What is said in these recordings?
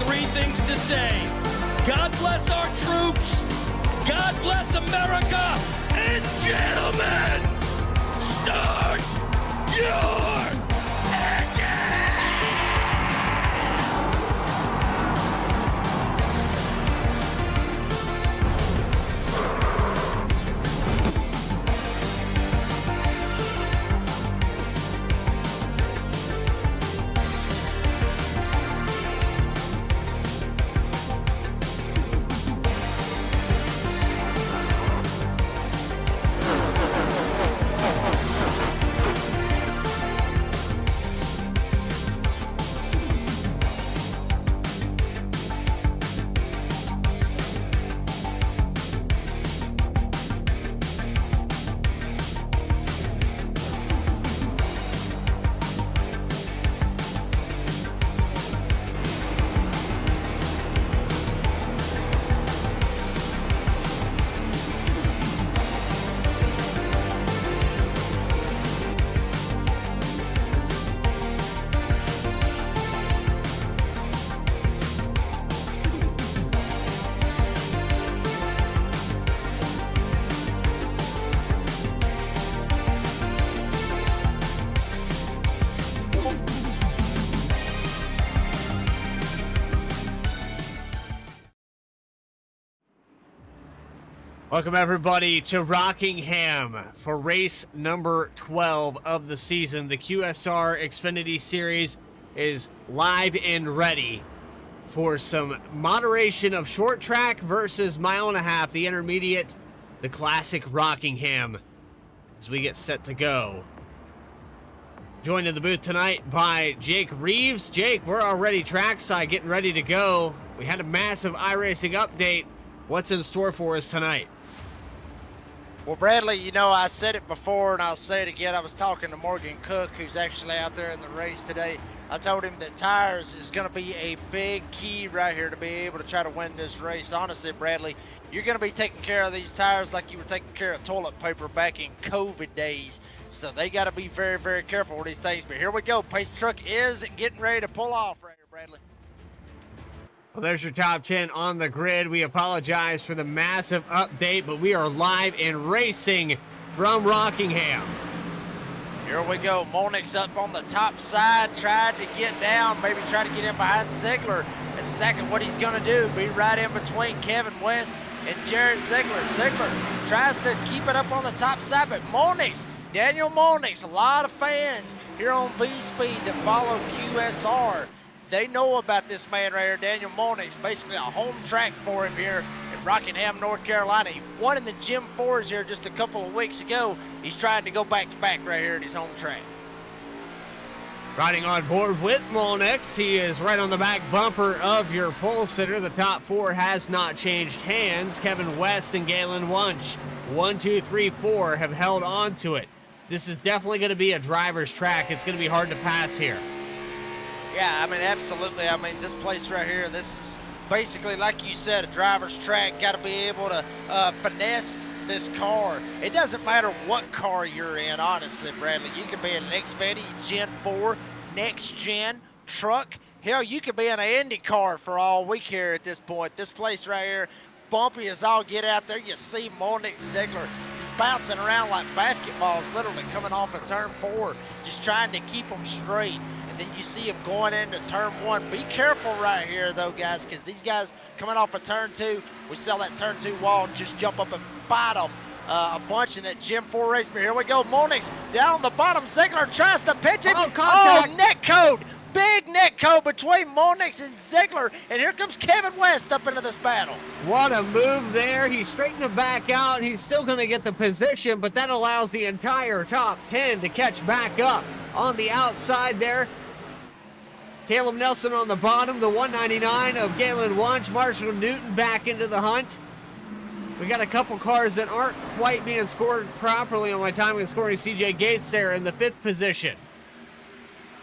three things to say. God bless our troops, God bless America, and gentlemen, start your engine! Welcome everybody to Rockingham for race number 12 of the season. The QSR Xfinity Series is live and ready for some moderation of short track versus mile and a half, the intermediate, the classic Rockingham, as we get set to go. Joined in the booth tonight by Jake Reeves. Jake, we're already trackside getting ready to go. We had a massive iRacing update. What's in store for us tonight? Well, Bradley, you know, I said it before and I'll say it again. I was talking to Morgan Cook, who's actually out there in the race today. I told him that tires is going to be a big key right here to be able to try to win this race. Honestly, Bradley, you're going to be taking care of these tires like you were taking care of toilet paper back in COVID days. So they got to be very, very careful with these things. But here we go. Pace truck is getting ready to pull off right here, Bradley. Well, there's your top 10 on the grid. We apologize for the massive update, but we are live and racing from Rockingham. Here we go. Monix up on the top side, tried to get down, maybe try to get in behind Ziegler. That's exactly what he's going to do. Be right in between Kevin West and Jared Ziegler. Ziegler tries to keep it up on the top side, but Monix, Daniel Monix, a lot of fans here on Vspeed that follow QSR. They know about this man right here, Daniel Monix, basically a home track for him here in Rockingham, North Carolina. He won in the Gym 4s here just a couple of weeks ago. He's trying to go back-to-back right here at his home track. Riding on board with Monix, he is right on the back bumper of your pole sitter. The top four has not changed hands. Kevin West and Galen Wunsch, 1, 2, 3, 4, have held on to it. This is definitely going to be a driver's track. It's going to be hard to pass here. Yeah, I mean, absolutely. I mean, this place right here, this is basically, like you said, a driver's track. Got to be able to finesse this car. It doesn't matter what car you're in, honestly, Bradley. You could be in an Xfinity Gen 4, next gen truck. Hell, you could be in an Indy car for all week here at this point. This place right here, bumpy as all get out there. You see Monix, Ziegler just bouncing around like basketballs, literally coming off of turn 4, just trying to keep them straight. Then you see him going into turn 1. Be careful right here, though, guys, because these guys coming off of turn 2, we saw that turn 2 wall just jump up and bite them a bunch in that Gym 4 race. But here we go. Monix down on the bottom. Ziegler tries to pitch it. Oh, neck code. Big neck code between Monix and Ziegler. And here comes Kevin West up into this battle. What a move there. He straightened it back out. He's still going to get the position, but that allows the entire top 10 to catch back up on the outside there. Caleb Nelson on the bottom, the 199 of Galen Wunsch. Marshall Newton back into the hunt. We got a couple cars that aren't quite being scored properly on my timing and scoring. CJ Gates there in the 5th position.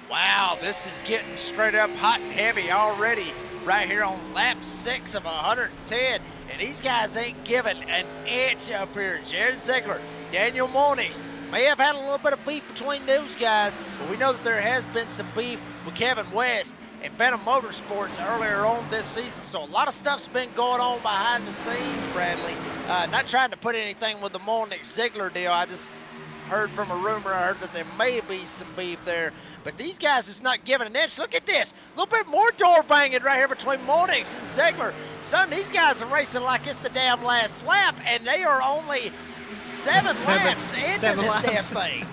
Wow, this is getting straight up hot and heavy already right here on lap 6 of 110. And these guys ain't giving an inch up here. Jared Ziegler, Daniel Monix may have had a little bit of beef between those guys, but we know that there has been some beef with Kevin West in Venom Motorsports earlier on this season. So a lot of stuff's been going on behind the scenes, Bradley. Not trying to put anything with the Molnick-Ziegler deal. I just heard from a rumor. I heard that there may be some beef there. But these guys is not giving an inch. Look at this. A little bit more door banging right here between Molnick and Ziegler. Son, these guys are racing like it's the damn last lap, and they are only seven laps into this damn thing.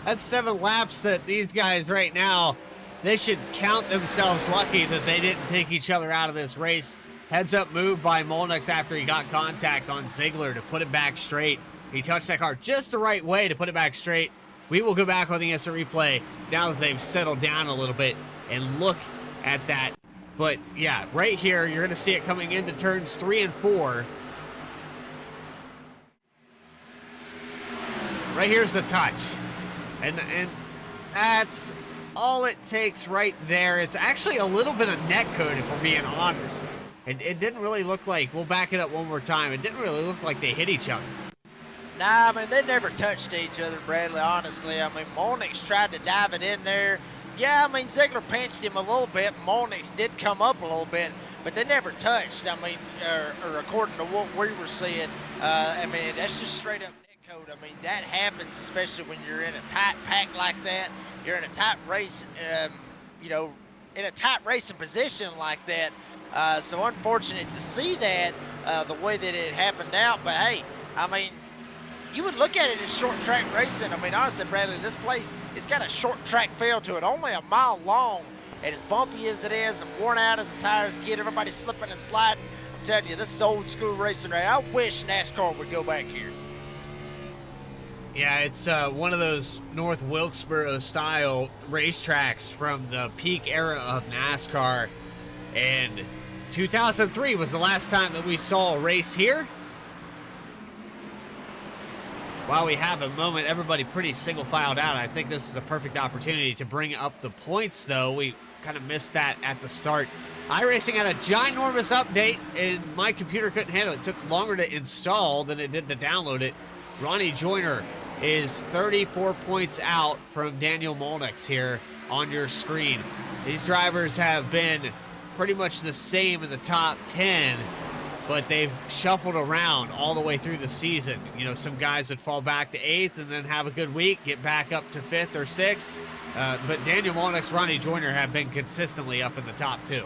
That's 7 laps that these guys right now, they should count themselves lucky that they didn't take each other out of this race. Heads up move by Molnick after he got contact on Ziegler to put it back straight. He touched that car just the right way to put it back straight. We will go back on the instant replay now that they've settled down a little bit and look at that. But yeah, right here, you're going to see it coming into turns 3 and 4. Right here's the touch. And that's all it takes right there. It's actually a little bit of net code, if we're being honest. It didn't really look like, we'll back it up one more time, it didn't really look like they hit each other. Nah, I mean, they never touched each other, Bradley, honestly. I mean, Molnick's tried to dive it in there. Yeah, I mean, Ziegler pinched him a little bit. Molnick's did come up a little bit, but they never touched. I mean, or according to what we were seeing, I mean, that's just straight up net code. I mean, that happens, especially when you're in a tight pack like that. You're in a tight race, you know, in a tight racing position like that. So unfortunate to see that the way that it happened out. But hey, I mean, you would look at it as short track racing. I mean, honestly, Bradley, this place, it's got a short track feel to it, only a mile long, and as bumpy as it is and worn out as the tires get, everybody slipping and sliding. I'm telling you, this is old school racing right. I wish NASCAR would go back here. Yeah, it's one of those North Wilkesboro style racetracks from the peak era of NASCAR, and 2003 was the last time that we saw a race here. While we have a moment, everybody pretty single filed out. I think this is a perfect opportunity to bring up the points, though. We kind of missed that at the start. iRacing had a ginormous update, and my computer couldn't handle it. It took longer to install than it did to download it. Ronnie Joyner is 34 points out from Daniel Molnick here on your screen. These drivers have been pretty much the same in the top 10, but they've shuffled around all the way through the season. You know, some guys that fall back to 8th and then have a good week, get back up to 5th or 6th. But Daniel Molnick, Ronnie Joyner have been consistently up in the top 2.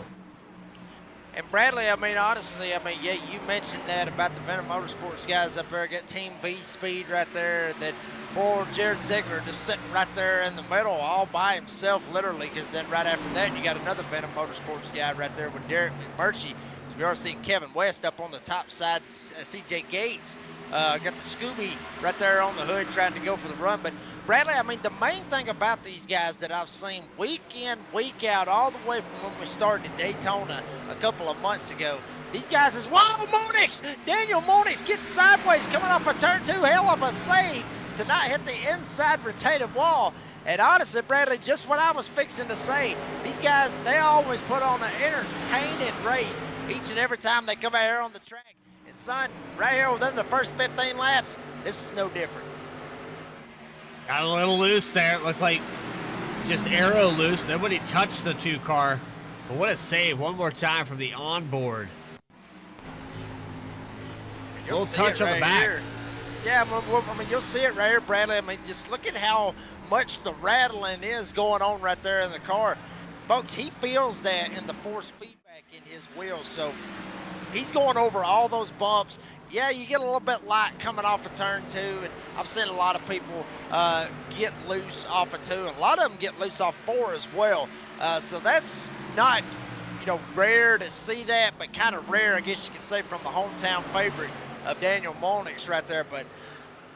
And Bradley, I mean, honestly, I mean, yeah, you mentioned that about the Venom Motorsports guys up there. Got Team Vspeed right there. That poor Jared Ziegler just sitting right there in the middle all by himself, literally, because then right after that, you got another Venom Motorsports guy right there with Derek McMurtry. We are seeing Kevin West up on the top side. CJ Gates got the Scooby right there on the hood trying to go for the run. But Bradley, I mean, the main thing about these guys that I've seen week in, week out, all the way from when we started in Daytona a couple of months ago, these guys is, wow, Molnick! Daniel Molnick gets sideways coming off a turn 2. Hell of a save to not hit the inside retaining wall. And honestly, Bradley, just what I was fixing to say, these guys, they always put on an entertaining race each and every time they come out here on the track. And son, right here within the first 15 laps, this is no different. Got a little loose there. It looked like just arrow loose. Nobody touched the 2 car. But what a save. One more time from the onboard. Little touch on the back. Here. Yeah, I mean, you'll see it right here, Bradley. I mean, just look at how much the rattling is going on right there in the car. Folks, he feels that in the force feedback in his wheels, so he's going over all those bumps. Yeah, you get a little bit light coming off of turn 2, and I've seen a lot of people get loose off of 2, and a lot of them get loose off 4 as well. So that's not, you know, rare to see that, but kind of rare, I guess you could say, from the hometown favorite of Daniel Molnick right there. But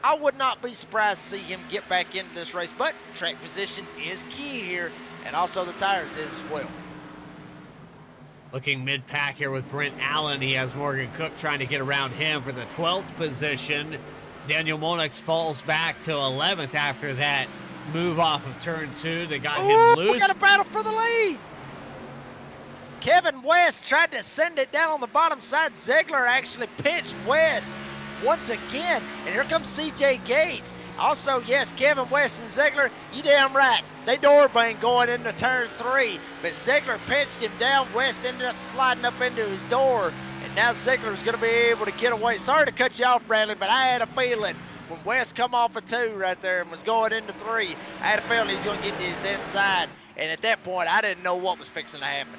I would not be surprised to see him get back into this race, but track position is key here, and also the tires is as well. Looking mid-pack here with Brent Allen. He has Morgan Cook trying to get around him for the 12th position. Daniel Molnick falls back to 11th after that move off of turn 2. They got him loose. We got a battle for the lead. Kevin West tried to send it down on the bottom side. Ziegler actually pinched West once again, and here comes CJ Gates. Also, yes, Kevin West and Ziegler, you damn right. they door banged going into turn 3, but Ziegler pinched him down. West ended up sliding up into his door, and now Ziegler's going to be able to get away. Sorry to cut you off, Bradley, but I had a feeling when West come off of 2 right there and was going into 3, I had a feeling he's going to get to his inside, and at that point, I didn't know what was fixing to happen.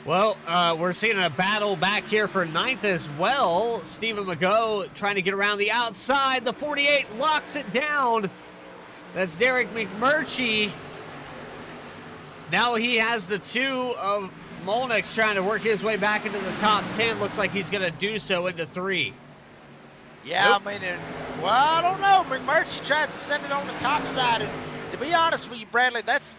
Well, we're seeing a battle back here for 9th as well. Stephen McGough trying to get around the outside. The 48 locks it down. That's Derek McMurtry. Now he has the 2 of Molnick's trying to work his way back into the top 10. Looks like he's going to do so into 3. Yeah, Nope. I mean, well, I don't know. McMurtry tries to send it on the top side, and to be honest with you, Bradley, that's,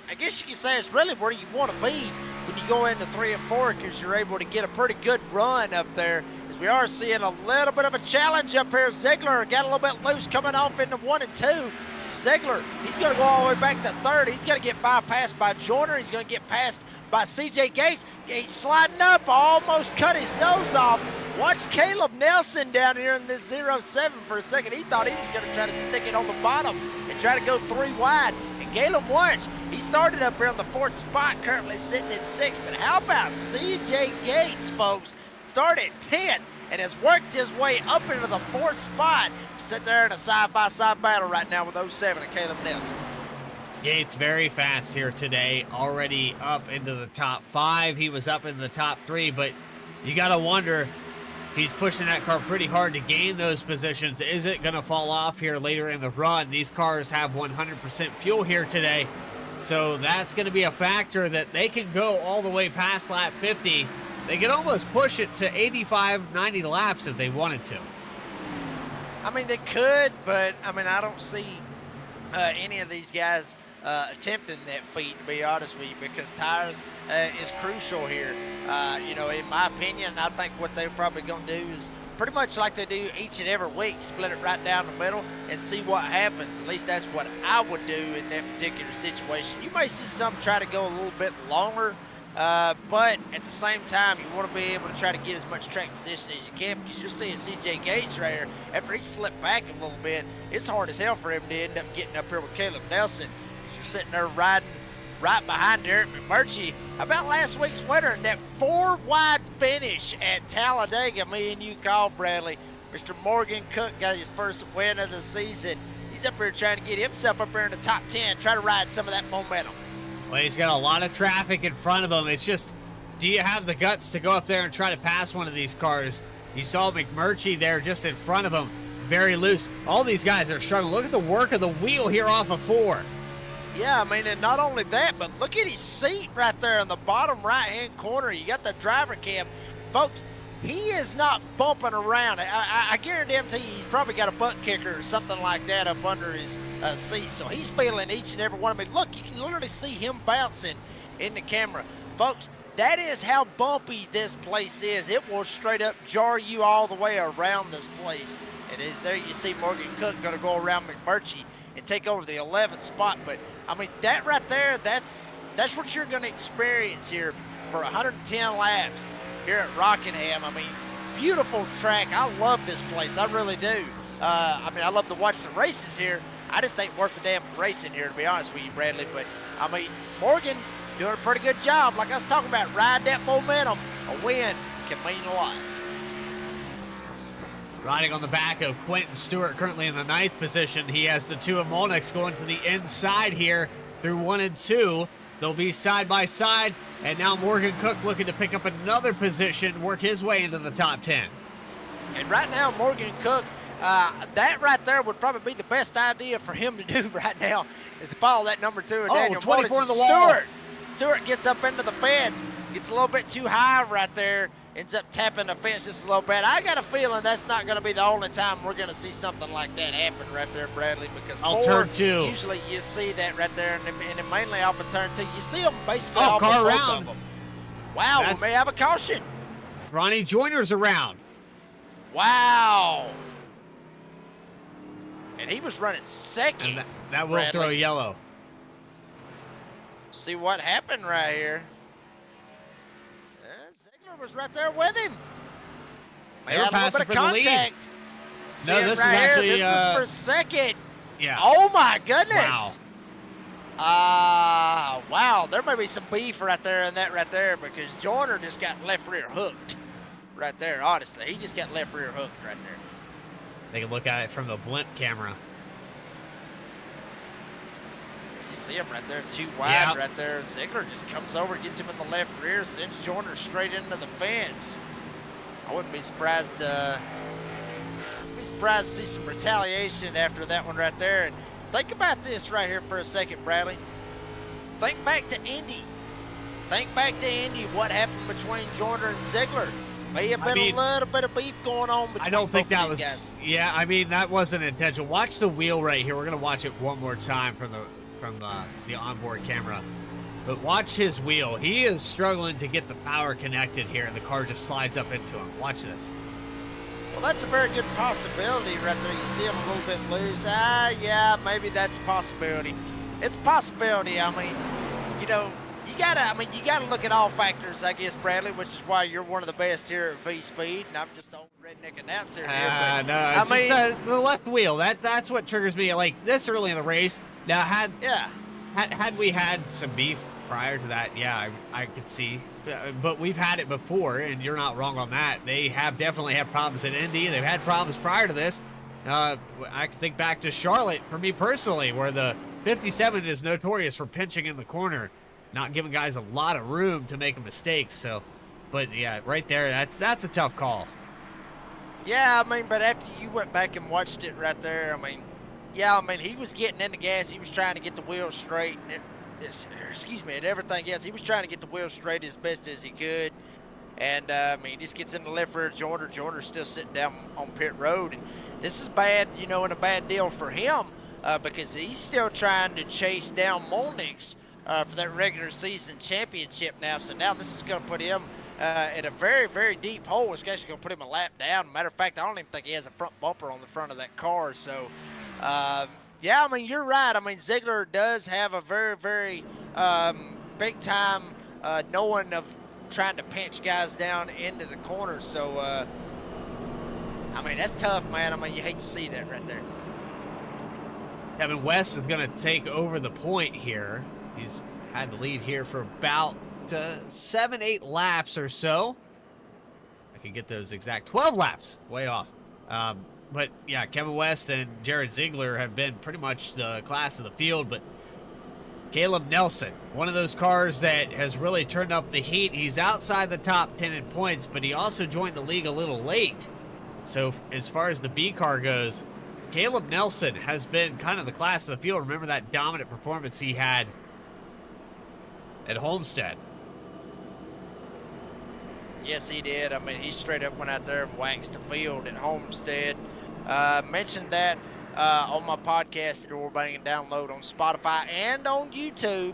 I guess you could say it's really where you want to be when you go into 3 and 4, because you're able to get a pretty good run up there, as we are seeing a little bit of a challenge up here. Ziegler got a little bit loose coming off into 1 and 2. Ziegler, he's going to go all the way back to 3rd. He's going to get bypassed by Joyner. He's going to get passed by CJ Gates. Gates sliding up, almost cut his nose off. Watch Caleb Nelson down here in this 0-7 for a second. He thought he was going to try to stick it on the bottom and try to go 3 wide. And Galen Watch, he started up here on the 4th spot, currently sitting at 6. But how about CJ Gates, folks? Started at 10 and has worked his way up into the 4th spot. Sit there in a side-by-side battle right now with 07 and Caleb Nelson. Gates very fast here today, already up into the top 5. He was up in the top 3, but you got to wonder, he's pushing that car pretty hard to gain those positions. Is it going to fall off here later in the run? These cars have 100% fuel here today, so that's going to be a factor that they can go all the way past lap 50. They could almost push it to 85, 90 laps if they wanted to. I mean, they could, but, I mean, I don't see any of these guys attempting that feat, to be honest with you, because tires is crucial here. You know, in my opinion, I think what they're probably going to do is pretty much like they do each and every week, split it right down the middle and see what happens. At least that's what I would do in that particular situation. You may see some try to go a little bit longer, but at the same time, you want to be able to try to get as much track position as you can, because you're seeing CJ Gates right here. After he slipped back a little bit, it's hard as hell for him to end up getting up here with Caleb Nelson. You're sitting there riding right behind Derek McMurtry. About last week's winner, that 4-wide finish at Talladega, me and you called, Bradley. Mr. Morgan Cook got his first win of the season. He's up here trying to get himself up here in the top 10, try to ride some of that momentum. Well, he's got a lot of traffic in front of him. It's just, do you have the guts to go up there and try to pass one of these cars? You saw McMurtry there just in front of him, very loose. All these guys are struggling. Look at the work of the wheel here off of 4. Yeah, I mean, and not only that, but look at his seat right there in the bottom right-hand corner. You got the driver cam. Folks, he is not bumping around. I guarantee you he's probably got a butt kicker or something like that up under his seat. So he's feeling each and every one of them. Look, you can literally see him bouncing in the camera. Folks, that is how bumpy this place is. It will straight up jar you all the way around this place. And as there you see Morgan Cook going to go around McMurtry and take over the 11th spot. But, I mean, that right there, that's what you're going to experience here for 110 laps here at Rockingham. I mean, beautiful track. I love this place. I really do. I mean, I love to watch the races here. I just ain't worth the damn racing here, to be honest with you, Bradley. But, I mean, Morgan doing a pretty good job. Like I was talking about, ride that momentum. A win can mean a lot. Riding on the back of Quentin Stewart, currently in the 9th position. He has the 2 of Molnick's going to the inside here through 1 and 2. They'll be side by side, and now Morgan Cook looking to pick up another position, work his way into the top 10. And right now, Morgan Cook, that right there would probably be the best idea for him to do right now, is to follow that number 2 of Daniel 24 Molnick. in the wall. Stewart gets up into the fence, gets a little bit too high right there, ends up tapping the fence just a little bit. I got a feeling that's not going to be the only time we're going to see something like that happen right there, Bradley, because turn 2. Usually you see that right there, and mainly off of turn 2. You see them basically Oh, off car of both around. of them. Wow, we may have a caution. Ronnie Joyner's around. Wow. And he was running second. And that will Bradley. throw yellow. See what happened right here. Ziegler was right there with him. They were had a little passing bit of for the lead. contact. No, See it this right was here? actually, This was for second. Yeah. Oh my goodness. Wow. Wow, there may be some beef right there in that right there because Joyner just got left rear hooked right there. Honestly, he just got left rear hooked right there. They can look at it from the blimp camera. You see him right there, too wide right there. Ziegler just comes over, gets him in the left rear, sends Joyner straight into the fence. I wouldn't be surprised. To see some retaliation after that one right there. And think about this right here for a second, Bradley. Think back to Indy. What happened between Joyner and Ziegler? May have been a little bit of beef going on between I don't think that was. guys. Yeah, I mean that wasn't intentional. Watch the wheel right here. We're gonna watch it one more time from the onboard camera. But watch his wheel. He is struggling to get the power connected here, and the car just slides up into him. Watch this. Well, that's a very good possibility right there. You see him a little bit loose. Yeah, maybe that's a possibility. It's a possibility. I mean, you know, you gotta look at all factors, I guess, Bradley, which is why you're one of the best here at Vspeed, and I'm just an old redneck announcer here. No, it's just, the left wheel. That's what triggers me. Like this early in the race. Now, had we had some beef prior to that, yeah, I could see. But we've had it before, and you're not wrong on that. They have definitely had problems in Indy. They've had problems prior to this. I can think back to Charlotte, for me personally, where the 57 is notorious for pinching in the corner, not giving guys a lot of room to make a mistake. So, but yeah, right there, that's a tough call. Yeah, I mean, but after you went back and watched it right there, I mean, yeah, I mean, he was getting in the gas. He was trying to get the wheels straight. And and everything else. He was trying to get the wheels straight as best as he could. And, I mean, he just gets in the left rear of Joyner. Joyner's still sitting down on pit road. And this is bad, you know, and a bad deal for him because he's still trying to chase down Molnix for that regular season championship now. So now this is going to put him in a very, very deep hole. It's actually going to put him a lap down. Matter of fact, I don't even think he has a front bumper on the front of that car. So, yeah, I mean, you're right. I mean, Ziegler does have a very, very big time knowing of trying to pinch guys down into the corner. So, I mean, that's tough, man. I mean, you hate to see that right there. Kevin West is going to take over the point here. He's had the lead here for about 7-8 laps or so. I can get those exact 12 laps. Way off. But yeah, Kevin West and Jared Ziegler have been pretty much the class of the field, but Caleb Nelson, one of those cars that has really turned up the heat. He's outside the top 10 in points, but he also joined the league a little late. So as far as the B car goes, Caleb Nelson has been kind of the class of the field. Remember that dominant performance he had at Homestead? Yes, he did. I mean, he straight up went out there and waxed the field at Homestead. Mentioned that on my podcast that we're banging download on Spotify and on YouTube.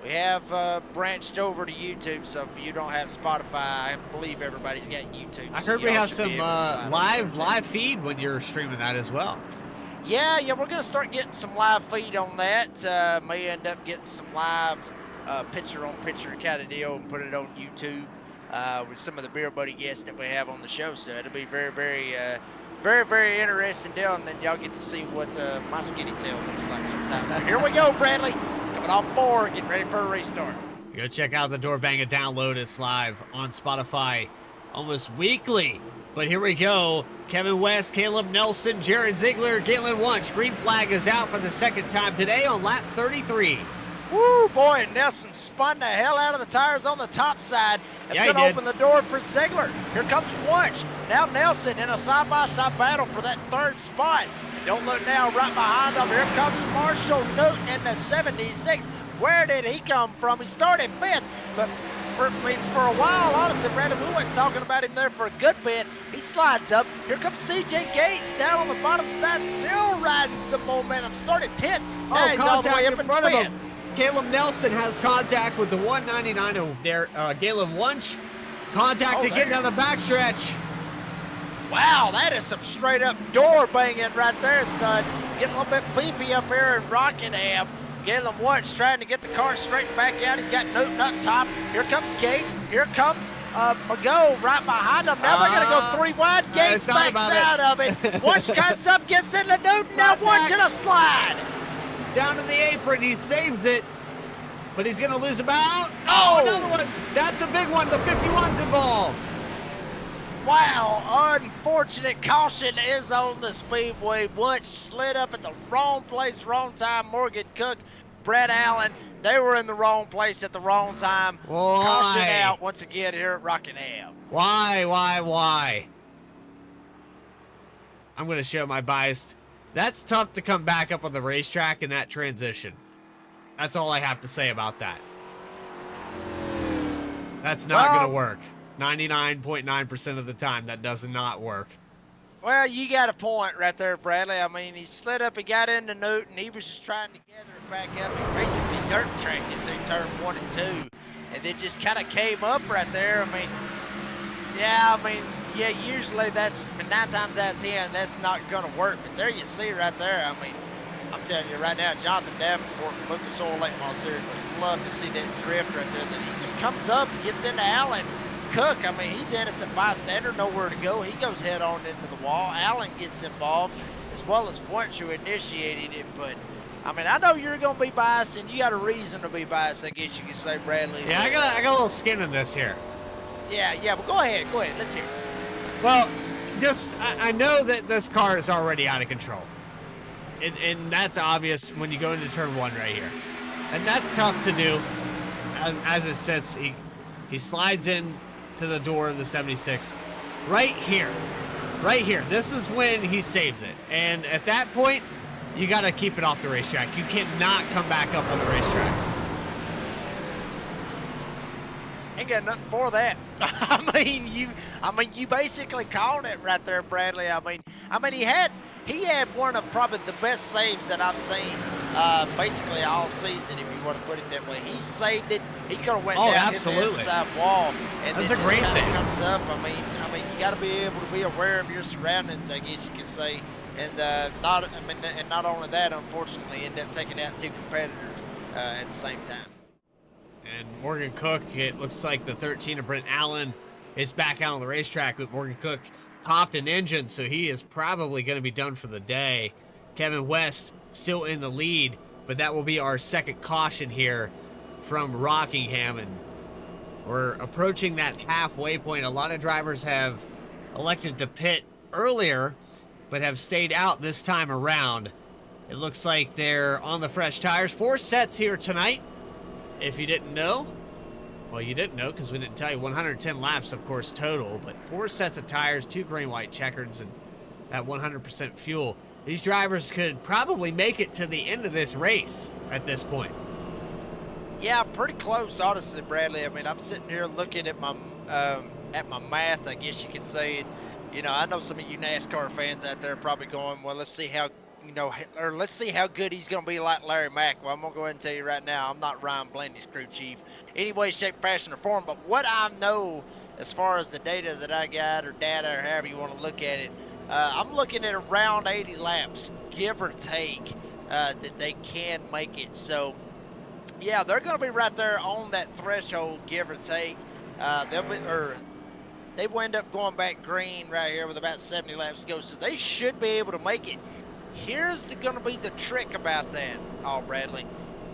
We have branched over to YouTube, so if you don't have Spotify, I believe everybody's got YouTube. I heard we have some live feed when you're streaming that as well. Yeah, we're going to start getting some live feed on that. May end up getting some live picture-on-picture kind of deal and put it on YouTube with some of the Beer Buddy guests that we have on the show. So it'll be very, very, very, very interesting deal, and then y'all get to see what my skinny tail looks like sometimes. But here we go, Bradley. Coming off 4, getting ready for a restart. Go check out the Door Banger download. It's live on Spotify almost weekly. But here we go. Kevin West, Caleb Nelson, Jared Ziegler, Galen Wunsch. Green flag is out for the second time today on lap 33. Woo, boy, and Nelson spun the hell out of the tires on the top side. It's going to open the door for Ziegler. Here comes Wunsch. Now Nelson in a side-by-side battle for that third spot. Don't look now, right behind them. Here comes Marshall Newton in the 76. Where did he come from? He started 5th, but for a while, honestly, Brandon, we weren't talking about him there for a good bit. He slides up. Here comes CJ Gates down on the bottom side, still riding some momentum. Started 10th. Now he's all the way up in front of him. Caleb Nelson has contact with the 199 over there. Galen Wunsch. Contact to get down the backstretch. Wow, that is some straight-up door banging right there, son. Getting a little bit beefy up here in Rockingham. Galen Wunsch trying to get the car straightened back out. He's got Newton up top. Here comes Gates. Here comes Mago right behind him. Now they're going to go 3 wide. Gates backs out of it. Wunsch cuts up, gets into Newton. Now Wunsch in a slide. down to the apron. He saves it, but he's going to lose about. Oh, another one. That's a big one. The 51's involved. Wow, unfortunate caution is on the speedway. Bunch slid up at the wrong place, wrong time. Morgan Cook, Brett Allen, they were in the wrong place at the wrong time. Why? Caution out once again here at Rockingham. Why? I'm going to show my bias. That's tough to come back up on the racetrack in that transition. That's all I have to say about that. That's not going to work. 99.9% of the time, that does not work. Well, you got a point right there, Bradley. I mean, he slid up, he got into Newton. He was just trying to gather it back up. He basically dirt tracked it through turn 1 and 2. And then just kind of came up right there. Yeah, usually that's, 9 times out of 10, that's not going to work. But there you see right there. I mean, I'm telling you right now, Jonathan Davenport and Lucas Oil Lake Mall Series would love to see that drift right there. Then he just comes up and gets into Allen. Cook, I mean, he's innocent bystander, nowhere to go. He goes head on into the wall. Allen gets involved, as well as Wunsch, who initiated it. But, I mean, I know you're going to be biased, and you got a reason to be biased, I guess you could say, Bradley. Yeah, I got a little skin in this here. Yeah, but go ahead, let's hear it. Well, I know that this car is already out of control. And that's obvious when you go into turn 1 right here. And that's tough to do. As it sits, he slides in to the door of the 76 right here. This is when he saves it. And at that point, you got to keep it off the racetrack. You cannot come back up on the racetrack. Ain't got nothing for that. I mean, you basically called it right there, Bradley. I mean, he had one of probably the best saves that I've seen basically all season, if you want to put it that way. He saved it. He could have went down hit the inside wall. And that's then a great save. Comes up. I mean, you got to be able to be aware of your surroundings, I guess you could say. And not only that, unfortunately, end up taking out 2 competitors at the same time. And Morgan Cook, it looks like the 13 of Brent Allen is back out on the racetrack, but Morgan Cook popped an engine, so he is probably going to be done for the day. Kevin West still in the lead, but that will be our second caution here from Rockingham, and we're approaching that halfway point. A lot of drivers have elected to pit earlier, but have stayed out this time around. It looks like they're on the fresh tires. 4 sets here tonight. If you didn't know, well, you didn't know because we didn't tell you. 110 laps, of course, total, but 4 sets of tires, 2 green-white checkers, and that 100% fuel. These drivers could probably make it to the end of this race at this point. Yeah, pretty close, honestly, Bradley. I mean, I'm sitting here looking at my math, I guess you could say. You know, I know some of you NASCAR fans out there are probably going, well, let's see how good he's going to be like Larry Mack. Well, I'm going to go ahead and tell you right now, I'm not Ryan Blaney's crew chief. Any way, shape, fashion, or form. But what I know as far as the data that I got, or data, or however you want to look at it, I'm looking at around 80 laps, give or take, that they can make it. So, yeah, they're going to be right there on that threshold, give or take. They will end up going back green right here with about 70 laps to go. So they should be able to make it. Here's going to be the trick about that, Bradley,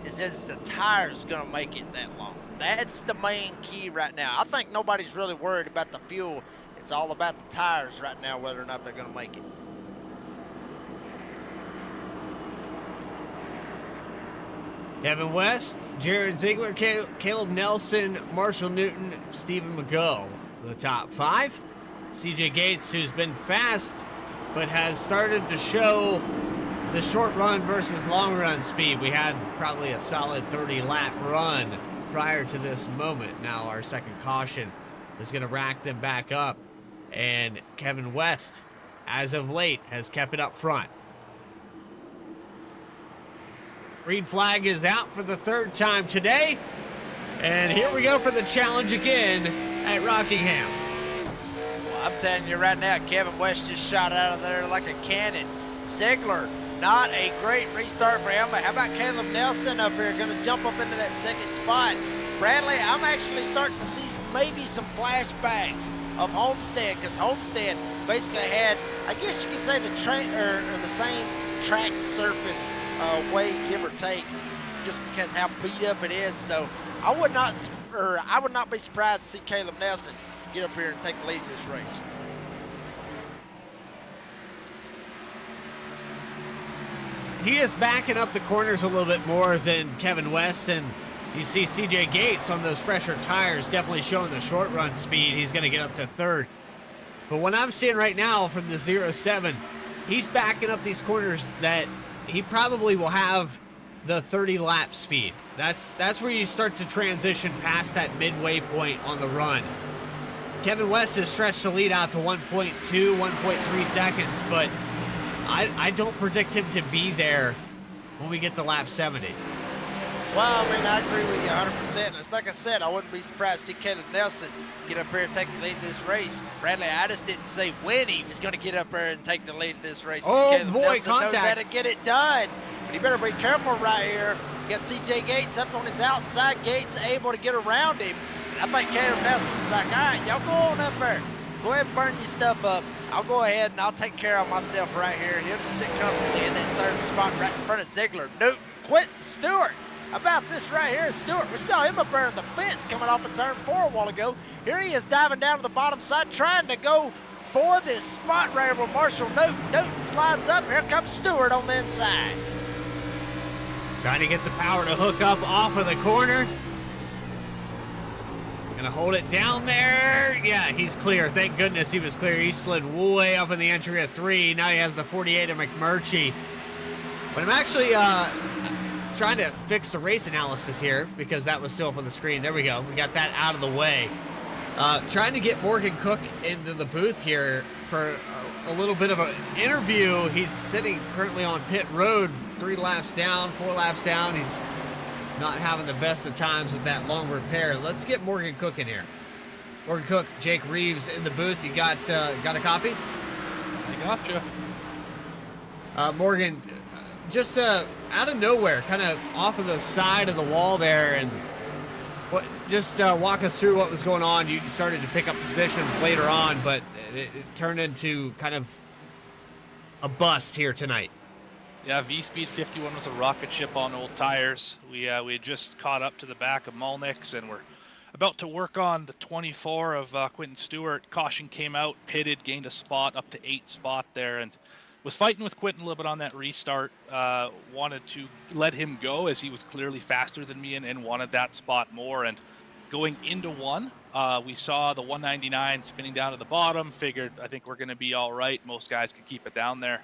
is the tires going to make it that long. That's the main key right now. I think nobody's really worried about the fuel. It's all about the tires right now, whether or not they're going to make it. Kevin West, Jared Ziegler, Caleb Nelson, Marshall Newton, Stephen McGough, the top 5. CJ Gates, who's been fast, but has started to show the short run versus long run speed. We had probably a solid 30 lap run prior to this moment. Now our second caution is going to rack them back up, and Kevin West, as of late, has kept it up front. Green flag is out for the 3rd time today, and here we go for the challenge again at Rockingham. I'm telling you right now, Kevin West just shot out of there like a cannon. Ziegler, not a great restart for him, but how about Caleb Nelson up here, going to jump up into that 2nd spot. Bradley, I'm actually starting to see maybe some flashbacks of Homestead, because Homestead basically had, I guess you could say, the same track surface way, give or take, just because how beat up it is. So I would not be surprised to see Caleb Nelson get up here and take the lead in this race. He is backing up the corners a little bit more than Kevin West, and you see CJ Gates on those fresher tires definitely showing the short run speed. He's going to get up to third. But what I'm seeing right now from the 07, he's backing up these corners that he probably will have the 30 lap speed. That's where you start to transition past that midway point on the run. Kevin West has stretched the lead out to 1.2, 1.3 seconds, but I don't predict him to be there when we get to lap 70. Well, I mean, I agree with you 100%. It's like I said, I wouldn't be surprised to see Caleb Nelson get up here and take the lead in this race. Bradley, I just didn't say when he was going to get up there and take the lead in this race. Oh, Caleb boy, Nelson contact. knows how to get it done. But he better be careful right here. Got CJ Gates up on his outside. Gates able to get around him. I think Caleb Nelson's like, all right, y'all go on up there. Go ahead and burn your stuff up. I'll go ahead and I'll take care of myself right here. He'll sit comfortably in that third spot right in front of Ziegler, Newton, Quentin, Stewart. How about this right here, Stewart? We saw him up there in the fence coming off of turn 4 a while ago. Here he is diving down to the bottom side, trying to go for this spot right here with Marshall Newton. Newton slides up. Here comes Stewart on the inside. Trying to get the power to hook up off of the corner. Gonna hold it down there. Yeah, he's clear. Thank goodness he was clear. He slid way up in the entry of 3. Now he has the 48 of McMurtry. But I'm actually trying to fix the race analysis here because that was still up on the screen. There we go. We got that out of the way. Trying to get Morgan Cook into the booth here for a little bit of an interview. He's sitting currently on pit road, 3 laps down, 4 laps down. He's not having the best of times with that long repair. Let's get Morgan Cook in here. Morgan Cook, Jake Reeves in the booth. You got a copy? I gotcha. Morgan, just out of nowhere, kind of off of the side of the wall there, and just walk us through what was going on. You started to pick up positions later on, but it turned into kind of a bust here tonight. Yeah, Vspeed 51 was a rocket ship on old tires. We had just caught up to the back of Mulnick's, and we're about to work on the 24 of Quentin Stewart. Caution came out, pitted, gained a spot, up to 8 spot there, and was fighting with Quentin a little bit on that restart. Wanted to let him go as he was clearly faster than me and wanted that spot more. And going into 1, we saw the 199 spinning down to the bottom. Figured, I think we're going to be all right. Most guys could keep it down there.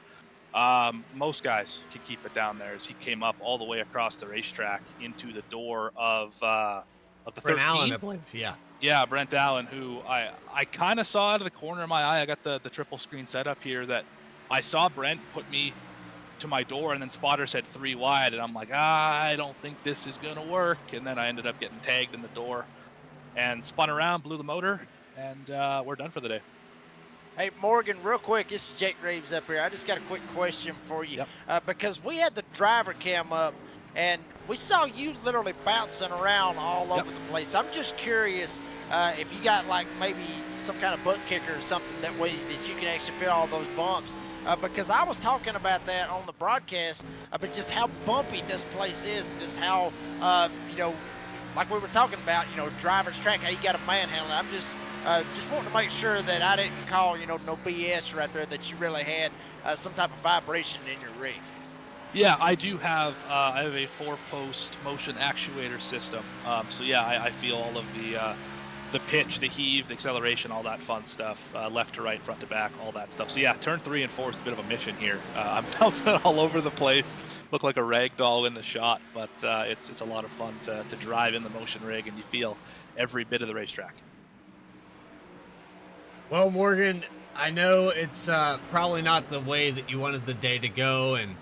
Most guys could keep it down there as he came up all the way across the racetrack into the door of the 13. Brent Allen, I believe. Yeah, Brent Allen, who I kind of saw out of the corner of my eye. I got the triple screen set up here that I saw Brent put me to my door, and then spotter said 3 wide, and I'm like, I don't think this is going to work. And then I ended up getting tagged in the door and spun around, blew the motor, and we're done for the day. Hey, Morgan, real quick, this is Jake Reeves up here. I just got a quick question for you. Yep. Because we had the driver cam up, and we saw you literally bouncing around all over the place. I'm just curious if you got like maybe some kind of butt kicker or something that way that you can actually feel all those bumps. Because I was talking about that on the broadcast, but just how bumpy this place is, and just how, like we were talking about, driver's track, how you got to manhandle it. I'm just wanting to make sure that I didn't call, no BS right there, that you really had some type of vibration in your rig. Yeah, I do have, I have a 4-post motion actuator system. So yeah, I feel all of the pitch, the heave, the acceleration, all that fun stuff, left to right, front to back, all that stuff. So yeah, turn 3 and 4 is a bit of a mission here. I'm bouncing all over the place, look like a rag doll in the shot, but it's a lot of fun to drive in the motion rig, and you feel every bit of the racetrack. Well, Morgan, I know it's probably not the way that you wanted the day to go, and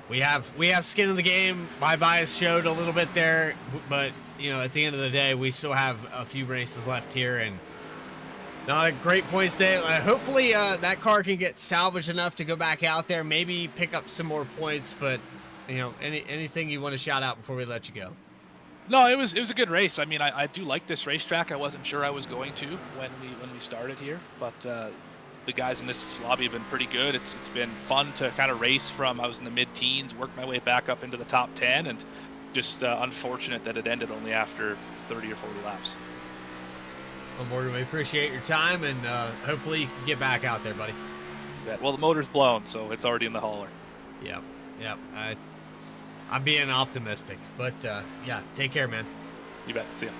we have skin in the game. My bias showed a little bit there, but at the end of the day, we still have a few races left here, and not a great points day. Hopefully, that car can get salvaged enough to go back out there, maybe pick up some more points. But anything you want to shout out before we let you go? No, it was a good race. I mean, I do like this racetrack. I wasn't sure I was going to when we started here, but the guys in this lobby have been pretty good. It's been fun to kind of race from, I was in the mid-teens, work my way back up into the top 10, and just unfortunate that it ended only after 30 or 40 laps. Well, Morgan, we appreciate your time, and hopefully you can get back out there, buddy. Well, the motor's blown, so it's already in the hauler. Yep. I'm being optimistic, but yeah, take care, man. You bet. See ya.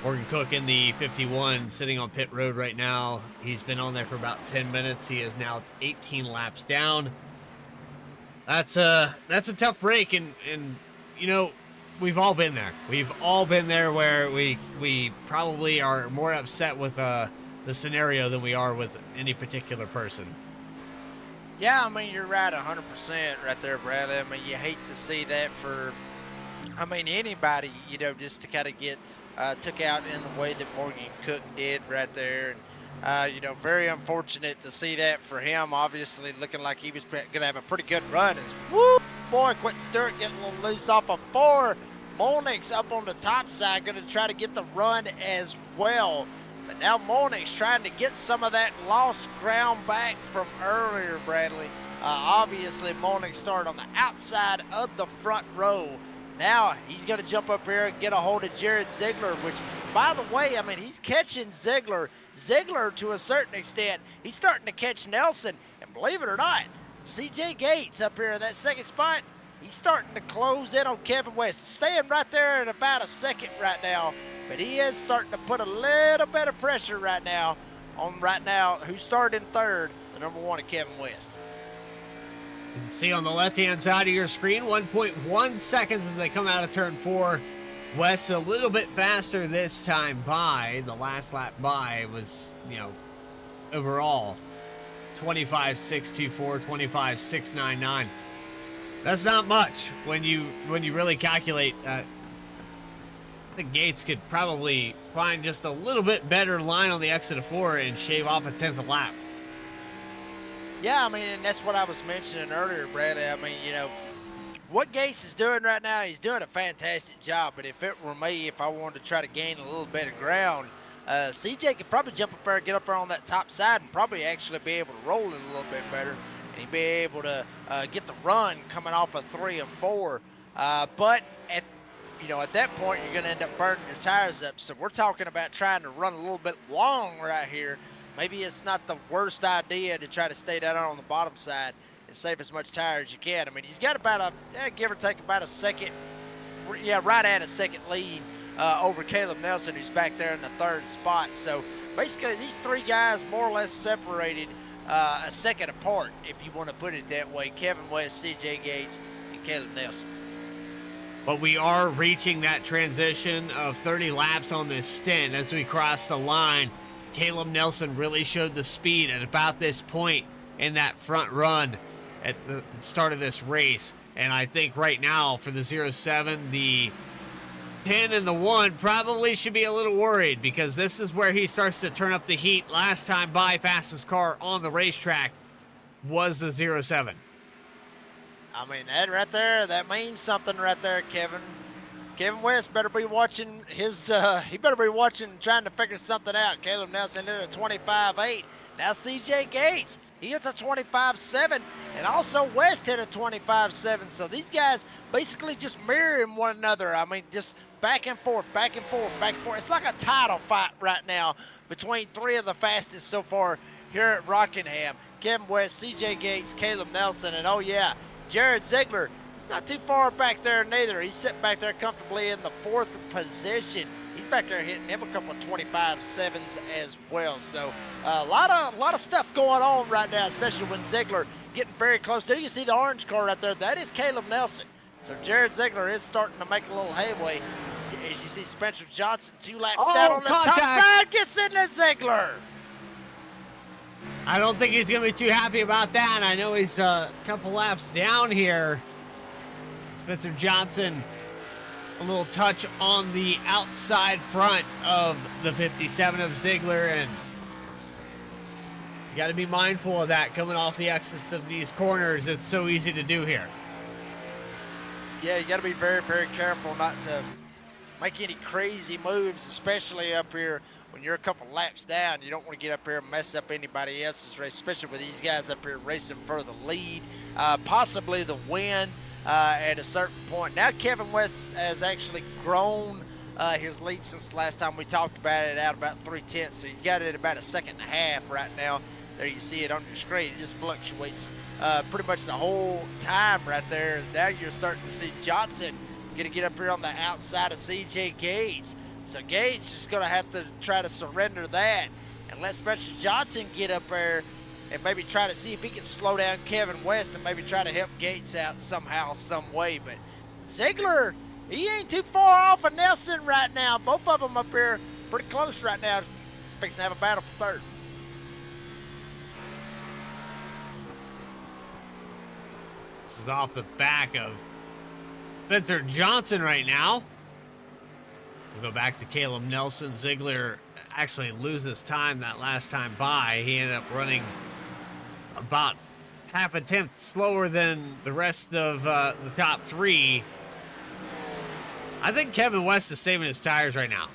Morgan Cook in the 51, sitting on pit road right now. He's been on there for about 10 minutes. He is now 18 laps down. That's a tough break, and you know, we've all been there. We've all been there where we probably are more upset with the scenario than we are with any particular person. Yeah, I mean, you're right 100% right there, Bradley. I mean, you hate to see that for, I mean, anybody, you know, just to kind of get took out in the way that Morgan Cook did right there. And, you know, very unfortunate to see that for him. Obviously looking like he was going to have a pretty good run. As, woo, boy, Quentin Stewart getting a little loose off of 4. Molnick's up on the top side, going to try to get the run as well. But now Molnick's trying to get some of that lost ground back from earlier, Bradley. Obviously, Molnick started on the outside of the front row. Now he's going to jump up here and get a hold of Jared Ziegler, which, by the way, I mean, he's catching Ziegler. Ziegler, to a certain extent, he's starting to catch Nelson. And believe it or not, CJ Gates up here in that second spot, he's starting to close in on Kevin West. Staying right there at about a second right now. But he is starting to put a little bit of pressure right now on who started in third, the number 1 of Kevin West. You can see on the left-hand side of your screen, 1.1 seconds as they come out of turn 4. West a little bit faster this time by. The last lap by was, you know, overall 25.624, 25.699. That's not much when you really calculate. I think Gates could probably find just a little bit better line on the exit of 4 and shave off a 10th of lap. Yeah, I mean, and that's what I was mentioning earlier, Bradley. I mean, you know, what Gates is doing right now, he's doing a fantastic job. But if it were me, if I wanted to try to gain a little bit of ground, CJ could probably jump up there and get up there on that top side and probably actually be able to roll it a little bit better. And he'd be able to get the run coming off of 3 and 4. But at that point, you're going to end up burning your tires up. So we're talking about trying to run a little bit long right here. Maybe it's not the worst idea to try to stay down on the bottom side and save as much tire as you can. I mean, he's got about give or take about a second, right at a second lead over Caleb Nelson, who's back there in the 3rd spot. So basically, these 3 guys more or less separated a second apart, if you want to put it that way. Kevin West, CJ Gates, and Caleb Nelson. But we are reaching that transition of 30 laps on this stint as we cross the line. Caleb Nelson really showed the speed at about this point in that front run at the start of this race. And I think right now for the 07, the 10 and the 1 probably should be a little worried, because this is where he starts to turn up the heat. Last time by, fastest car on the racetrack was the 07. I mean, that right there, that means something right there, Kevin. Kevin West better be watching he better be watching, trying to figure something out. Caleb Nelson did a 25.8. Now CJ Gates, he hits a 25.7, and also West hit a 25.7. So these guys basically just mirroring one another. I mean, just back and forth, back and forth, back and forth. It's like a title fight right now between 3 of the fastest so far here at Rockingham. Kevin West, CJ Gates, Caleb Nelson, and oh yeah, Jared Ziegler. Not too far back there neither. He's sitting back there comfortably in the 4th position. He's back there hitting him a couple of 25.7s as well. So a lot of stuff going on right now, especially when Ziegler getting very close. There you see the orange car right there. That is Caleb Nelson. So Jared Ziegler is starting to make a little headway. As you see Spencer Johnson 2 laps down on the top side, gets into Ziegler. I don't think he's going to be too happy about that. I know he's a couple laps down here. Spencer Johnson, a little touch on the outside front of the 57 of Ziegler, and you got to be mindful of that coming off the exits of these corners. It's so easy to do here. Yeah, you got to be very, very careful not to make any crazy moves, especially up here when you're a couple laps down, you don't want to get up here and mess up anybody else's race, especially with these guys up here racing for the lead, possibly the win at a certain point. Now Kevin West has actually grown his lead since the last time we talked about it, out about 3/10, so he's got it at about a second and a half right now. There you see it on your screen. It just fluctuates pretty much the whole time right there. As now you're starting to see Johnson going to get up here on the outside of CJ Gates. So Gates is going to have to try to surrender that and let Spencer Johnson get up there and maybe try to see if he can slow down Kevin West and maybe try to help Gates out somehow, some way. But Ziegler, he ain't too far off of Nelson right now. Both of them up here pretty close right now, fixing to have a battle for third. This is off the back of Spencer Johnson right now. We'll go back to Caleb Nelson. Ziegler actually loses time that last time by. He ended up running about half a tenth slower than the rest of the top three. I think Kevin West is saving his tires right now.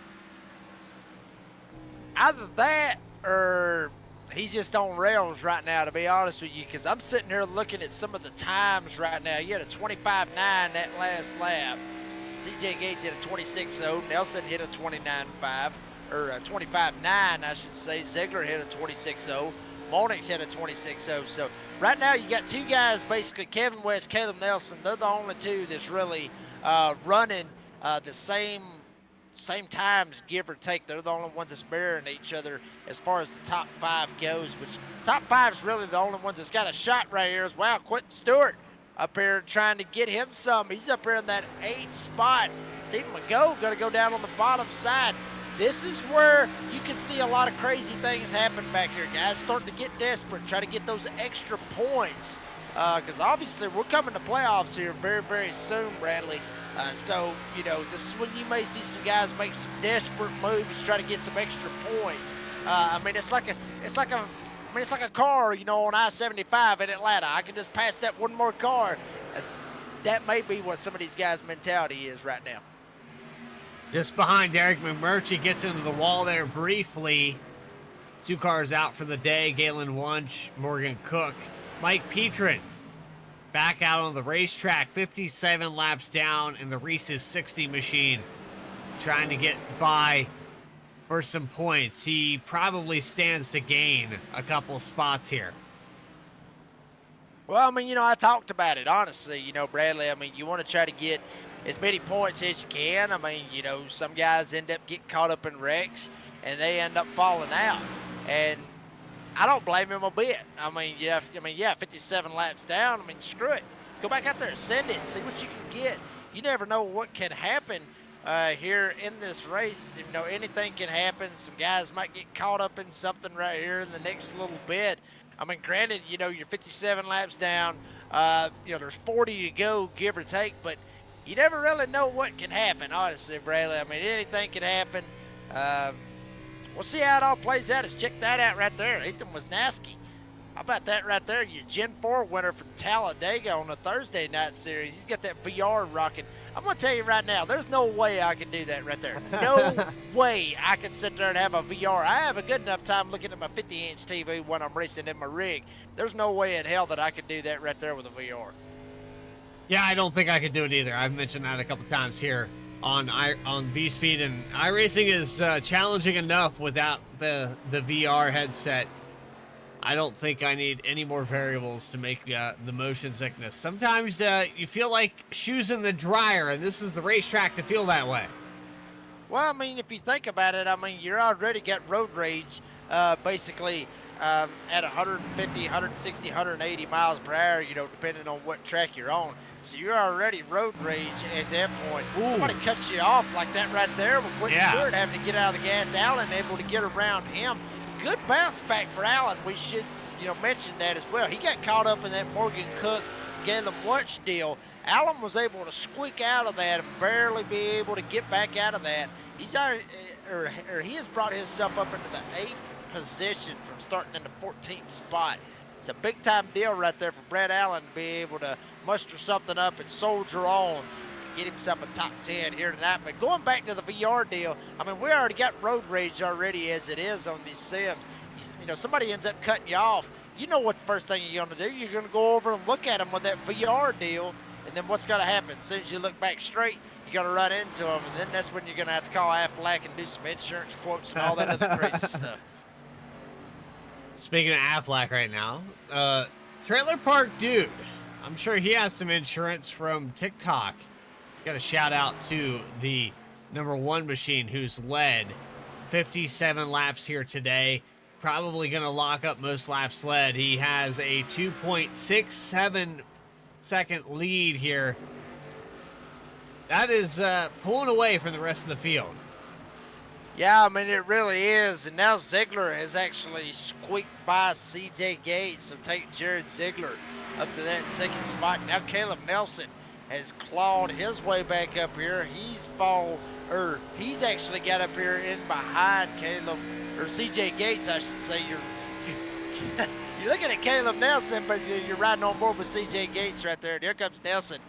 Either that or he's just on rails right now, to be honest with you, because I'm sitting here looking at some of the times right now. You had a 25.9 that last lap. CJ Gates hit a 26.0. Nelson hit a 29.5, or a 25.9, I should say. Ziegler hit a 26.0. Molnix hit a 26.0. So right now you got two guys, basically Kevin West, Caleb Nelson. They're the only two that's really running the same times, give or take. They're the only ones that's mirroring each other as far as the top five goes, which top five is really the only ones that's got a shot right here as well. Quentin Stewart up here trying to get him some. He's up here in that 8th spot. Stephen McGough going to go down on the bottom side. This is where you can see a lot of crazy things happen back here. Guys starting to get desperate, try to get those extra points. Because obviously we're coming to playoffs here very, very soon, Bradley. So, you know, this is when you may see some guys make some desperate moves, try to get some extra points. I mean, it's like a car, you know, on I-75 in Atlanta. I can just pass that one more car. That may be what some of these guys' mentality is right now. Just behind Derek McMurtry, gets into the wall there briefly. 2 cars out for the day. Galen Wunsch, Morgan Cook, Mike Petrin back out on the racetrack. 57 laps down in the Reese's 60 machine, trying to get by for some points. He probably stands to gain a couple spots here. Well, I mean, you know, I talked about it, honestly, you know, Bradley. I mean, you want to try to get as many points as you can. I mean, you know, some guys end up getting caught up in wrecks and they end up falling out. And I don't blame him a bit. I mean, yeah, 57 laps down. I mean, screw it. Go back out there and send it. See what you can get. You never know what can happen here in this race. You know, anything can happen. Some guys might get caught up in something right here in the next little bit. I mean, granted, you know, you're 57 laps down. You know, there's 40 to go, give or take, but you never really know what can happen, honestly, Bradley. I mean, anything can happen. We'll see how it all plays out. Let's check that out right there. Ethan Wisniewski. How about that right there? Your Gen 4 winner from Talladega on the Thursday night series. He's got that VR rocking. I'm going to tell you right now, there's no way I can do that right there. No way I can sit there and have a VR. I have a good enough time looking at my 50-inch TV when I'm racing in my rig. There's no way in hell that I could do that right there with a VR. Yeah, I don't think I could do it either. I've mentioned that a couple times here on Vspeed, and iRacing is challenging enough without the VR headset. I don't think I need any more variables to make the motion sickness. Sometimes you feel like shoes in the dryer, and this is the racetrack to feel that way. Well, I mean, if you think about it, I mean, you're already got road rage basically at 150, 160, 180 miles per hour, you know, depending on what track you're on. So you're already road rage at that point. Ooh. Somebody cuts you off like that right there with Quentin Stewart having to get out of the gas. Allen able to get around him. Good bounce back for Allen. We should, you know, mention that as well. He got caught up in that Morgan Cook, Galen Wunsch deal. Allen was able to squeak out of that and barely be able to get back out of that. He's already, or he has brought himself up into the 8th position from starting in the 14th spot. It's a big time deal right there for Brad Allen to be able to muster something up and soldier on get himself a top 10 here tonight. But going back to the VR deal, I mean, we already got road rage already as it is on these sims. You know, somebody ends up cutting you off. You know what the first thing you're going to do? You're going to go over and look at them with that VR deal, and then what's going to happen? As soon as you look back straight, you're going to run into them, and then that's when you're going to have to call Aflac and do some insurance quotes and all that other crazy stuff. Speaking of Aflac right now, Trailer Park Dude, I'm sure he has some insurance from TikTok. Got a shout out to the #1 machine who's led 57 laps here today. Probably going to lock up most laps led. He has a 2.67 second lead here. That is pulling away from the rest of the field. Yeah, I mean, it really is. And now Ziegler has actually squeaked by CJ Gates, so take Jared Ziegler up to that second spot. Now Caleb Nelson has clawed his way back up here. He's actually got up here in behind CJ Gates, I should say. You're looking at Caleb Nelson, but you're riding on board with CJ Gates right there. And here comes Nelson.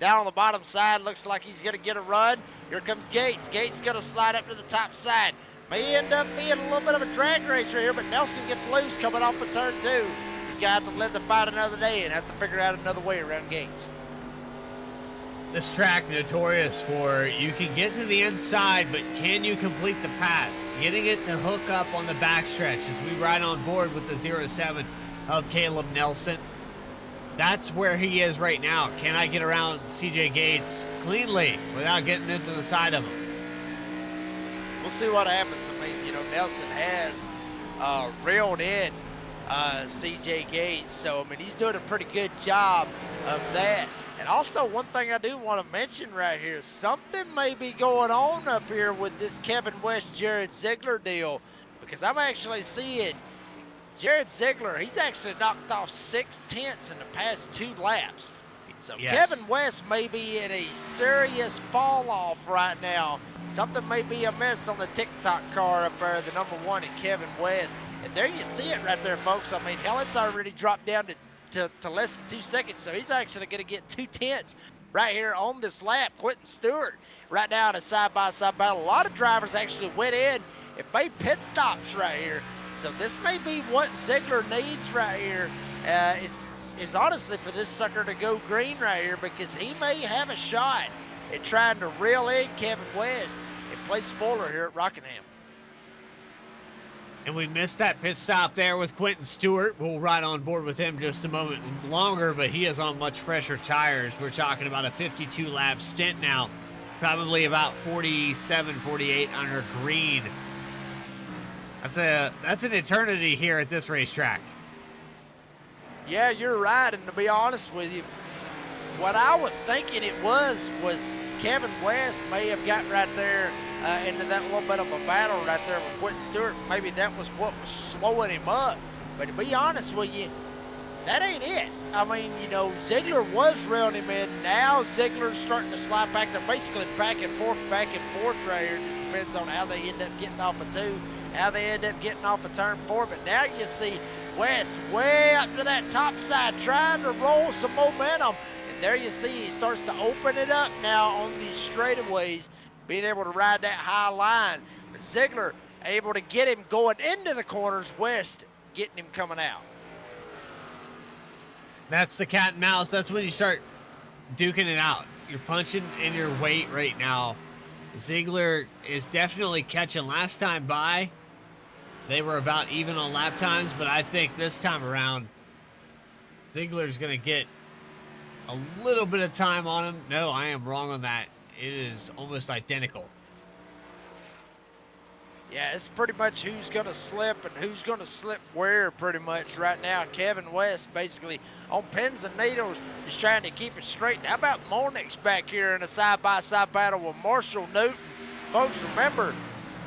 Down on the bottom side, looks like he's going to get a run. Here comes Gates. Gates going to slide up to the top side. May end up being a little bit of a drag race right here, but Nelson gets loose coming off of turn 2. He's going to have to let the fight another day and have to figure out another way around Gates. This track notorious for you can get to the inside, but can you complete the pass? Getting it to hook up on the backstretch as we ride on board with the 07 of Caleb Nelson. That's where he is right now. Can I get around CJ Gates cleanly without getting into the side of him? We'll see what happens. I mean, you know, Nelson has reeled in CJ Gates, so I mean, he's doing a pretty good job of that. And also, one thing I do want to mention right here, something may be going on up here with this Kevin West, Jared Ziegler deal, because I'm actually seeing Jared Ziegler, he's actually knocked off 6/10 in the past 2 laps. So yes. Kevin West may be in a serious fall off right now. Something may be amiss on the TikTok car up there, the #1 in Kevin West. And there you see it right there, folks. I mean, hell, it's already dropped down to less than 2 seconds. So he's actually going to get 2/10 right here on this lap. Quentin Stewart right now in a side-by-side battle. A lot of drivers actually went in and made pit stops right here. So this may be what Ziegler needs right here, is honestly for this sucker to go green right here, because he may have a shot at trying to reel in Kevin West and play spoiler here at Rockingham. And we missed that pit stop there with Quentin Stewart. We'll ride on board with him just a moment longer, but he is on much fresher tires. We're talking about a 52-lap stint now, probably about 47, 48 under green. That's an eternity here at this racetrack. Yeah, you're right. And to be honest with you, what I was thinking it was Kevin West may have gotten right there into that little bit of a battle right there with Quentin Stewart. Maybe that was what was slowing him up. But to be honest with you, that ain't it. I mean, you know, Ziegler was reeling him in. Now Ziegler's starting to slide back. They're basically back and forth right here. It just depends on how they end up getting off of 2. How they end up getting off of turn 4. But now you see West way up to that top side trying to roll some momentum. And there you see he starts to open it up now on these straightaways, being able to ride that high line. But Ziegler able to get him going into the corners. West getting him coming out. That's the cat and mouse. That's when you start duking it out. You're punching in your weight right now. Ziegler is definitely catching. Last time by, they were about even on lap times, but I think this time around, Ziegler's going to get a little bit of time on him. No, I am wrong on that. It is almost identical. Yeah, it's pretty much who's going to slip and who's going to slip where pretty much right now. Kevin West basically on pins and needles is trying to keep it straight. How about Monix back here in a side-by-side battle with Marshall Newton? Folks, remember,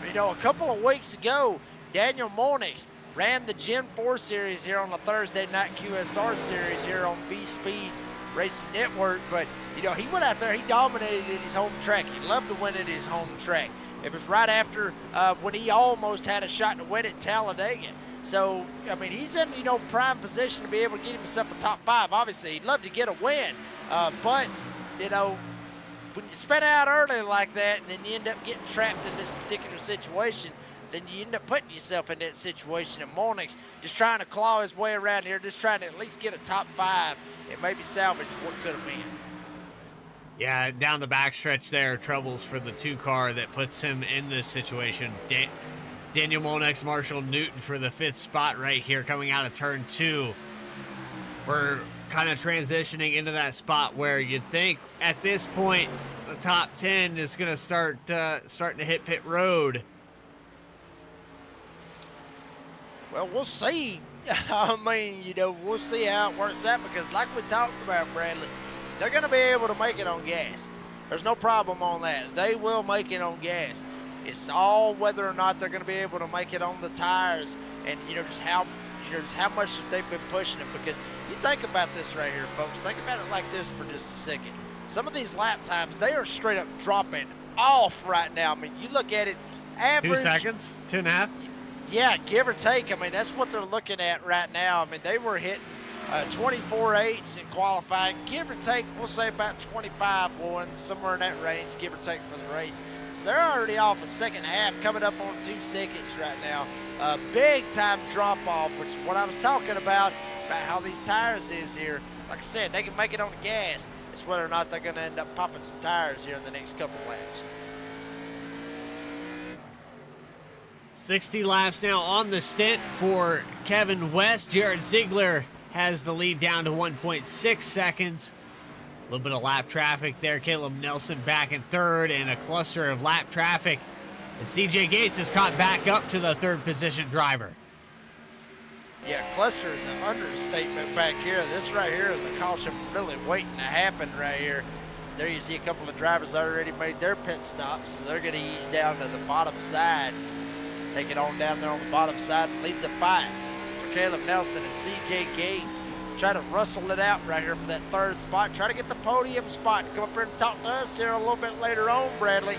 you know, a couple of weeks ago, Daniel Monix ran the Gen 4 series here on the Thursday night QSR series here on Vspeed Racing Network. But, you know, he went out there, he dominated at his home track. He loved to win at his home track. It was right after when he almost had a shot to win at Talladega. So, I mean, he's in, you know, prime position to be able to get himself a top 5. Obviously, he'd love to get a win. But, you know, when you spin out early like that and then you end up getting trapped in this particular situation, then you end up putting yourself in that situation. And Molnick's just trying to claw his way around here, just trying to at least get a top 5 and maybe salvage what could have been. Yeah, down the backstretch there, troubles for the 2 car that puts him in this situation. Daniel Molnick's Marshall Newton for the 5th spot right here coming out of turn 2. We're kind of transitioning into that spot where you'd think at this point the top 10 is going to starting to hit pit road. Well, we'll see. I mean, you know, we'll see how it works out because like we talked about, Bradley, they're going to be able to make it on gas. There's no problem on that. They will make it on gas. It's all whether or not they're going to be able to make it on the tires and, you know, just how much they've been pushing them. Because you think about this right here, folks. Think about it like this for just a second. Some of these lap times, they are straight up dropping off right now. I mean, you look at it, average. 2 seconds? 2.5? Yeah, give or take. I mean, that's what they're looking at right now. I mean, they were hitting 24.8s in qualifying. Give or take, we'll say about 25.1, somewhere in that range, give or take for the race. So they're already off a second half, coming up on 2 seconds right now. Big time drop off, which is what I was talking about how these tires is here. Like I said, they can make it on the gas. It's whether or not they're going to end up popping some tires here in the next couple laps. 60 laps now on the stint for Kevin West. Jared Ziegler has the lead down to 1.6 seconds. A little bit of lap traffic there. Caleb Nelson back in 3rd, and a cluster of lap traffic. And CJ Gates is caught back up to the 3rd position driver. Yeah, cluster is an understatement back here. This right here is a caution really waiting to happen right here. There you see a couple of drivers already made their pit stops, so they're going to ease down to the bottom side. Take it on down there on the bottom side and lead the fight for Caleb Nelson and CJ Gates. Try to rustle it out right here for that 3rd spot. Try to get the podium spot. Come up here and talk to us here a little bit later on, Bradley.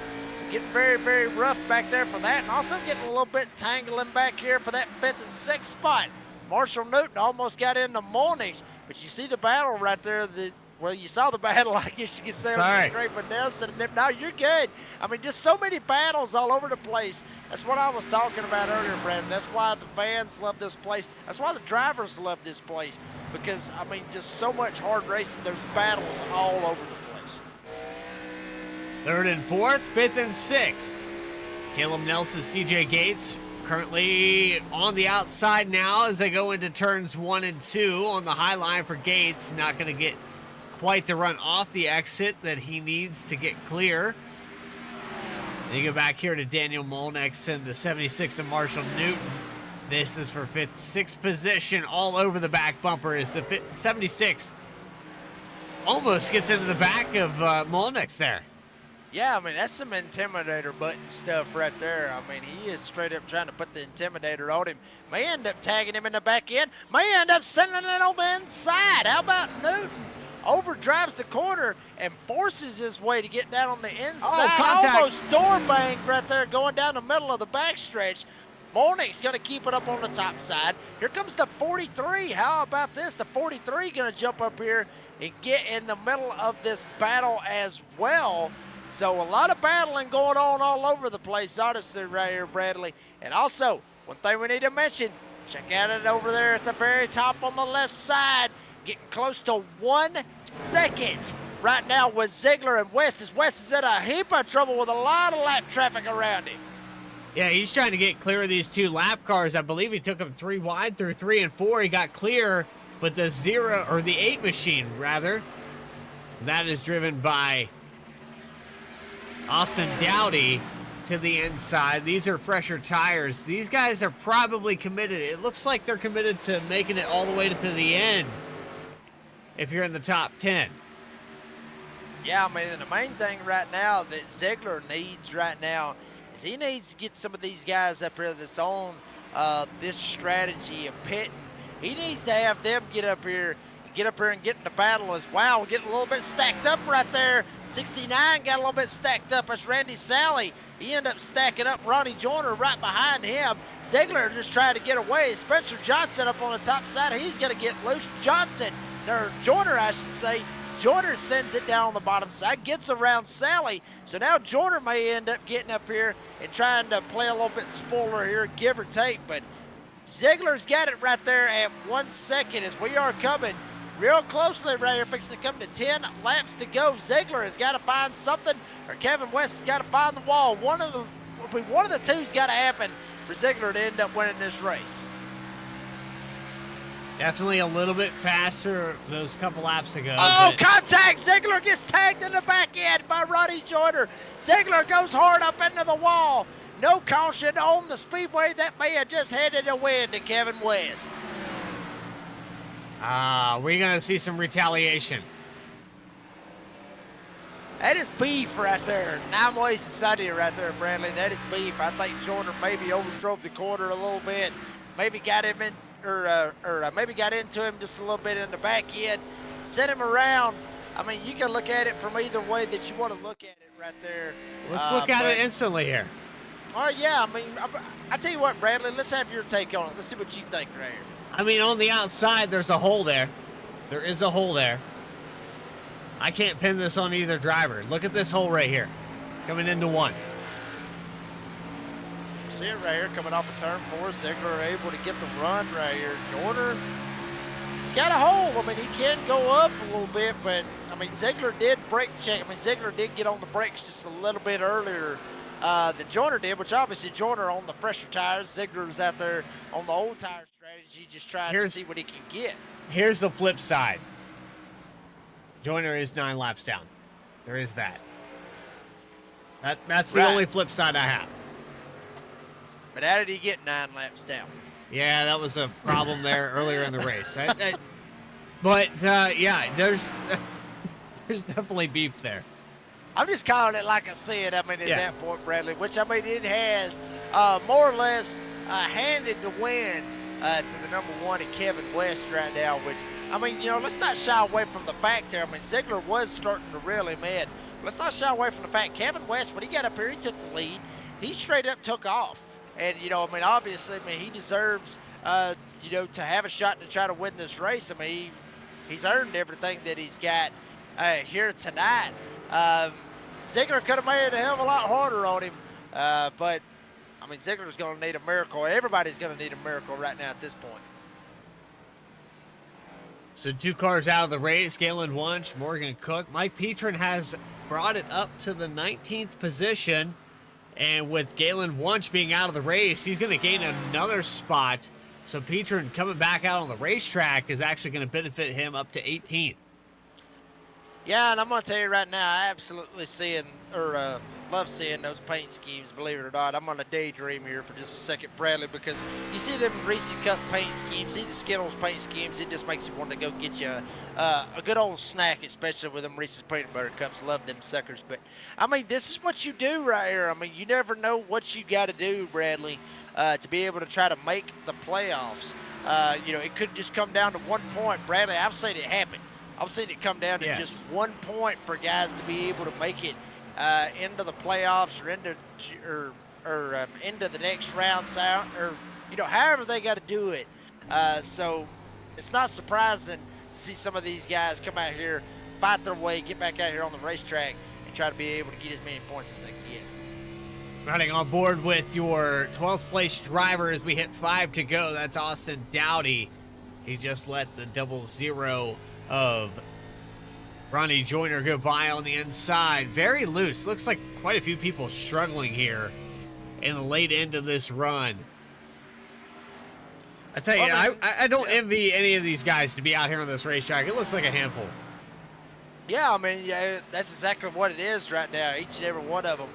Getting very, very rough back there for that. And also getting a little bit tangling back here for that 5th and 6th spot. Marshall Newton almost got in the Molnick's, but you see the battle right there. Well, you saw the battle, I guess you could say, on the straight with Nelson. Now you're good. I mean, just so many battles all over the place. That's what I was talking about earlier, Brandon. That's why the fans love this place. That's why the drivers love this place. Because, I mean, just so much hard racing. There's battles all over the place. 3rd and 4th, 5th and 6th. Caleb Nelson, CJ Gates currently on the outside now as they go into turns 1 and 2 on the high line for Gates. Not going to get quite the run off the exit that he needs to get clear. Then you go back here to Daniel Molnick and the 76 of Marshall Newton. This is for 5th, 6th position all over the back bumper as the 76 almost gets into the back of Molnick there. Yeah, I mean, that's some Intimidator button stuff right there. I mean, he is straight up trying to put the Intimidator on him. May end up tagging him in the back end. May end up sending it over inside. How about Newton? Overdrives the corner and forces his way to get down on the inside. Oh, almost door banged right there going down the middle of the backstretch. Molnick's going to keep it up on the top side. Here comes the 43. How about this? The 43 going to jump up here and get in the middle of this battle as well. So a lot of battling going on all over the place, honestly, right here, Bradley. And also, one thing we need to mention, check out it over there at the very top on the left side. Getting close to 1 second right now with Ziegler and West, as West is in a heap of trouble with a lot of lap traffic around him. Yeah, he's trying to get clear of these 2 lap cars. I believe he took them 3 wide through 3 and 4. He got clear, but the 8 machine, rather, that is driven by Austin Dowdy to the inside. These are fresher tires. These guys are probably committed. It looks like they're committed to making it all the way to the end if you're in the top 10. Yeah, I mean, the main thing right now that Ziegler needs right now is he needs to get some of these guys up here that's on this strategy of pitting. He needs to have them get up here and get in the battle as well. We're getting a little bit stacked up right there. 69 got a little bit stacked up. That's Randy Sally. He ended up stacking up Ronnie Joyner right behind him. Ziegler just trying to get away. Spencer Johnson up on the top side. He's going to get loose. Johnson, or Joyner, I should say, Joyner sends it down on the bottom side, gets around Sally. So now Joyner may end up getting up here and trying to play a little bit spoiler here, give or take. But Ziegler's got it right there at 1 second as we are coming real closely right here, fixing to come to 10 laps to go. Ziegler has got to find something, or Kevin West has got to find the wall. One of the two's got to happen for Ziegler to end up winning this race. Definitely a little bit faster those couple laps ago. Oh, contact! Ziegler gets tagged in the back end by Ronnie Joyner. Ziegler goes hard up into the wall. No caution on the speedway. That may have just handed a win to Kevin West. We're going to see some retaliation. That is beef right there. 9 ways to Sunday right there, Bradley. That is beef. I think Joyner maybe overdrove the corner a little bit. Maybe got him in, or maybe got into him just a little bit in the back end. Sent him around. I mean, you can look at it from either way that you want to look at it right there. Let's look at it instantly here. Oh, yeah. I mean, I tell you what, Bradley, let's have your take on it. Let's see what you think right here. I mean, on the outside, there's a hole there. There is a hole there. I can't pin this on either driver. Look at this hole right here, coming into 1. See it right here, coming off of turn 4. Ziegler able to get the run right here. Joyner, he's got a hole. I mean, he can go up a little bit, but, I mean, Ziegler did brake check. I mean, Ziegler did get on the brakes just a little bit earlier than Joyner did, which obviously Joyner on the fresher tires. Ziegler's out there on the old tire strategy, just trying to see what he can get. Here's the flip side. Joyner is 9 laps down. There is that. That's the only flip side I have. But how did he get 9 laps down? Yeah, that was a problem there earlier in the race. But yeah, there's definitely beef there. I'm just calling it like I said, I mean, at that point, Bradley, which, I mean, it has more or less handed the win to the number 1 at Kevin West right now, which, I mean, you know, let's not shy away from the fact there. I mean, Ziegler was starting to reel him in. Let's not shy away from the fact Kevin West, when he got up here, he took the lead. He straight up took off. And, you know, I mean, obviously, I mean, he deserves, you know, to have a shot to try to win this race. I mean, he's earned everything that he's got here tonight. Ziegler could have made it a hell of a lot harder on him, but, I mean, Ziegler's going to need a miracle. Everybody's going to need a miracle right now at this point. So 2 cars out of the race, Galen Wunsch, Morgan Cook. Mike Petrin has brought it up to the 19th position. And with Galen Wunsch being out of the race, he's going to gain another spot. So Petrin coming back out on the racetrack is actually going to benefit him up to 18th. Yeah, and I'm going to tell you right now, I absolutely love seeing those paint schemes, believe it or not. I'm going to daydream here for just a second, Bradley, because you see them Reese Cup paint schemes, see the Skittles paint schemes, it just makes you want to go get you a good old snack, especially with them Reese's Peanut Butter Cups. Love them suckers. But, I mean, this is what you do right here. I mean, you never know what you got to do, Bradley, to be able to try to make the playoffs. You know, it could just come down to 1 point. Bradley, I've seen it happen. I've seen it come down to just 1 point for guys to be able to make it into the playoffs or into the next round, or, you know, however they got to do it. So it's not surprising to see some of these guys come out here, fight their way, get back out here on the racetrack, and try to be able to get as many points as they can get. Riding on board with your 12th place driver as we hit 5 to go. That's Austin Dowdy. He just let the 0-0 of Ronnie Joyner go by on the inside. Very loose. Looks like quite a few people struggling here in the late end of this run. I tell you, I don't envy any of these guys to be out here on this racetrack. It looks like a handful. Yeah, I mean, yeah, that's exactly what it is right now, each and every one of them.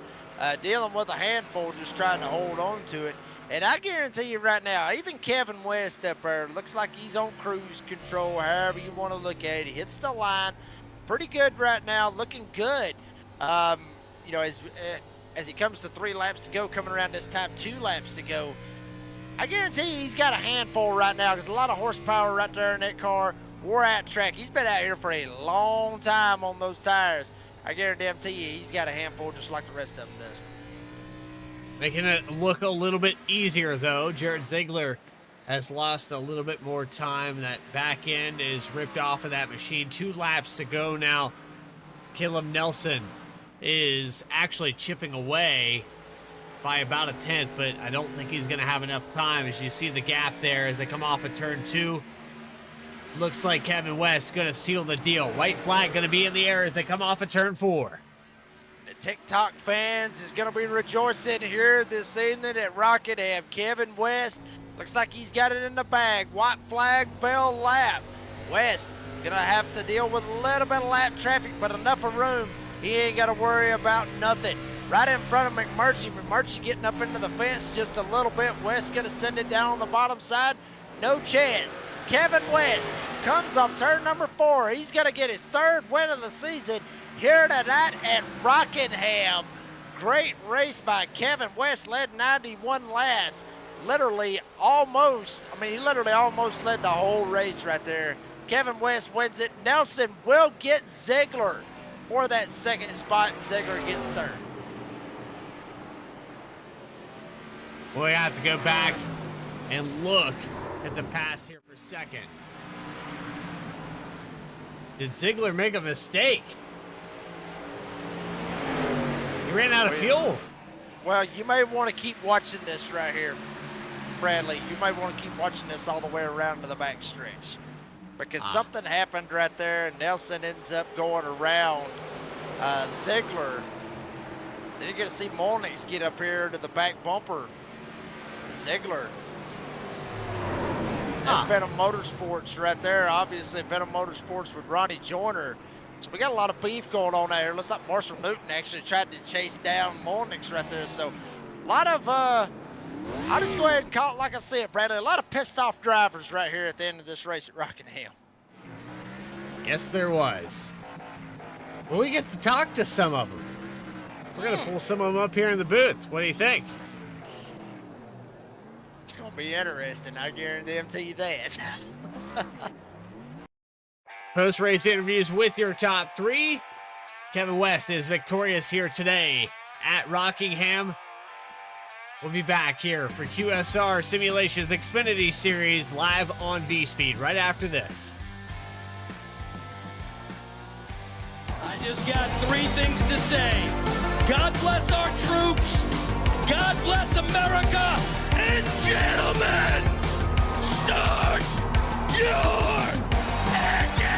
Dealing with a handful, just trying to hold on to it. And I guarantee you right now, even Kevin West up there looks like he's on cruise control, however you want to look at it. He hits the line pretty good right now, looking good. You know, as he comes to 3 laps to go, coming around this time, 2 laps to go, I guarantee you he's got a handful right now. There's a lot of horsepower right there in that car. Wore out track. He's been out here for a long time on those tires. I guarantee you he's got a handful just like the rest of them does. Making it look a little bit easier, though. Jared Ziegler has lost a little bit more time. That back end is ripped off of that machine. 2 laps to go now. Caleb Nelson is actually chipping away by about a 10th, but I don't think he's going to have enough time. As you see the gap there as they come off of turn 2. Looks like Kevin West going to seal the deal. White flag going to be in the air as they come off of turn 4. The TikTok fans is going to be rejoicing here this evening at Rockingham. Kevin West looks like he's got it in the bag. White flag, bell lap. West going to have to deal with a little bit of lap traffic, but enough of room. He ain't got to worry about nothing. Right in front of McMurtry. McMurtry getting up into the fence just a little bit. West going to send it down on the bottom side. No chance. Kevin West comes on turn number 4. He's going to get his 3rd win of the season here tonight at Rockingham. Great race by Kevin West, led 91 laps. Literally almost led the whole race right there. Kevin West wins it. Nelson will get Ziegler for that 2nd spot. Ziegler gets 3rd. We have to go back and look at the pass here for 2nd. Did Ziegler make a mistake? He ran out of fuel. Well, you may want to keep watching this right here, Bradley. You may want to keep watching this all the way around to the back stretch, because something happened right there, and Nelson ends up going around Ziegler. Then you're going to see Molnix get up here to the back bumper. Ziegler. That's Venom Motorsports right there. Obviously, Venom Motorsports with Ronnie Joyner. So we got a lot of beef going on there. Looks like Marshall Newton actually tried to chase down Molnix right there. So a lot of, I'll just go ahead and call it like I said, Bradley. A lot of pissed off drivers right here at the end of this race at Rockingham. Yes, there was. Well, we get to talk to some of them. We're going to pull some of them up here in the booth. What do you think? It's going to be interesting. I guarantee you that. Post-race interviews with your top 3. Kevin West is victorious here today at Rockingham. We'll be back here for QSR Simulations Xfinity Series live on Vspeed right after this. I just got 3 things to say. God bless our troops. God bless America. And gentlemen, start your engine!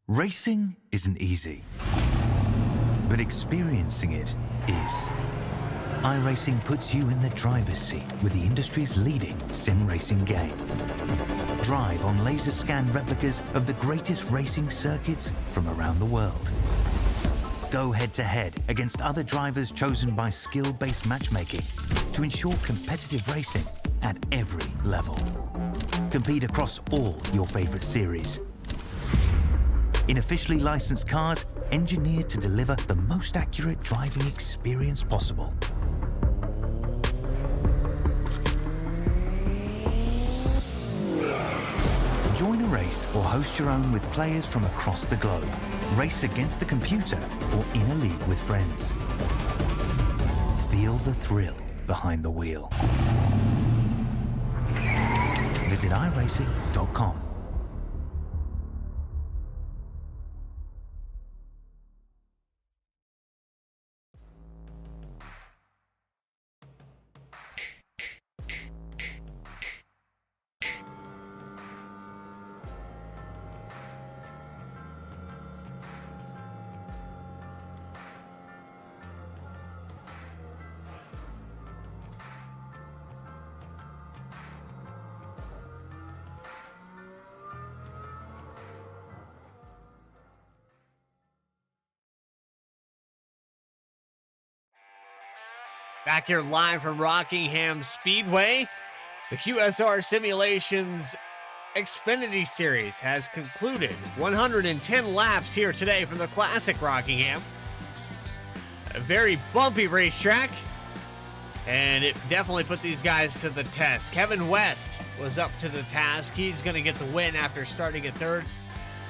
Racing isn't easy, but experiencing it is. iRacing puts you in the driver's seat with the industry's leading sim racing game. Drive on laser scan replicas of the greatest racing circuits from around the world. Go head-to-head against other drivers chosen by skill-based matchmaking to ensure competitive racing at every level. Compete across all your favorite series. In officially licensed cars, engineered to deliver the most accurate driving experience possible. Join a race or host your own with players from across the globe. Race against the computer or in a league with friends. Feel the thrill behind the wheel. Visit iRacing.com. Back here live from Rockingham Speedway, the QSR Simulations Xfinity Series has concluded. 110 laps here today from the classic Rockingham. A very bumpy racetrack, and it definitely put these guys to the test. Kevin West was up to the task. He's going to get the win after starting at third.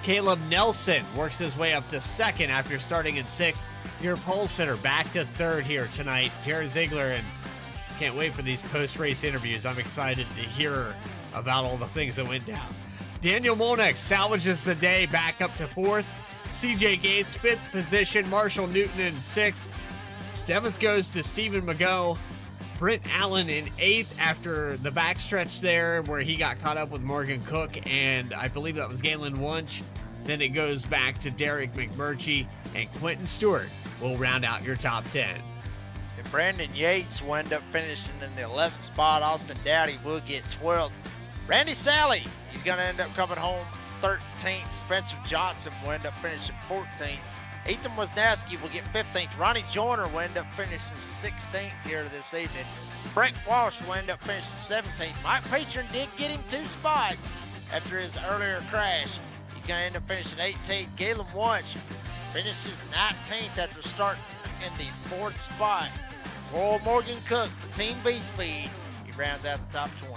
Caleb Nelson works his way up to second after starting in sixth. Your pole sitter back to third here tonight, Jared Ziegler, and can't wait for these post-race interviews. I'm excited to hear about all the things that went down. Daniel Molnick salvages the day back up to fourth. CJ Gates, fifth position. Marshall Newton in sixth. Seventh goes to Stephen Mago. Brent Allen in eighth after the backstretch there where he got caught up with Morgan Cook, and I believe that was Galen Wunsch. Then it goes back to Derek McMurtry, and Quentin Stewart will round out your top 10. And Brandon Yates will end up finishing in the 11th spot. Austin Dowdy will get 12th. Randy Sally, he's going to end up coming home 13th. Spencer Johnson will end up finishing 14th. Ethan Wisniewski will get 15th. Ronnie Joyner will end up finishing 16th here this evening. Brett Walsh will end up finishing 17th. Mike Patron did get him 2 spots after his earlier crash. He's going to end up finishing 18th. Galen Wunsch finishes 19th after starting in the 4th spot. Royal Morgan Cook for Team Vspeed, he rounds out the top 20.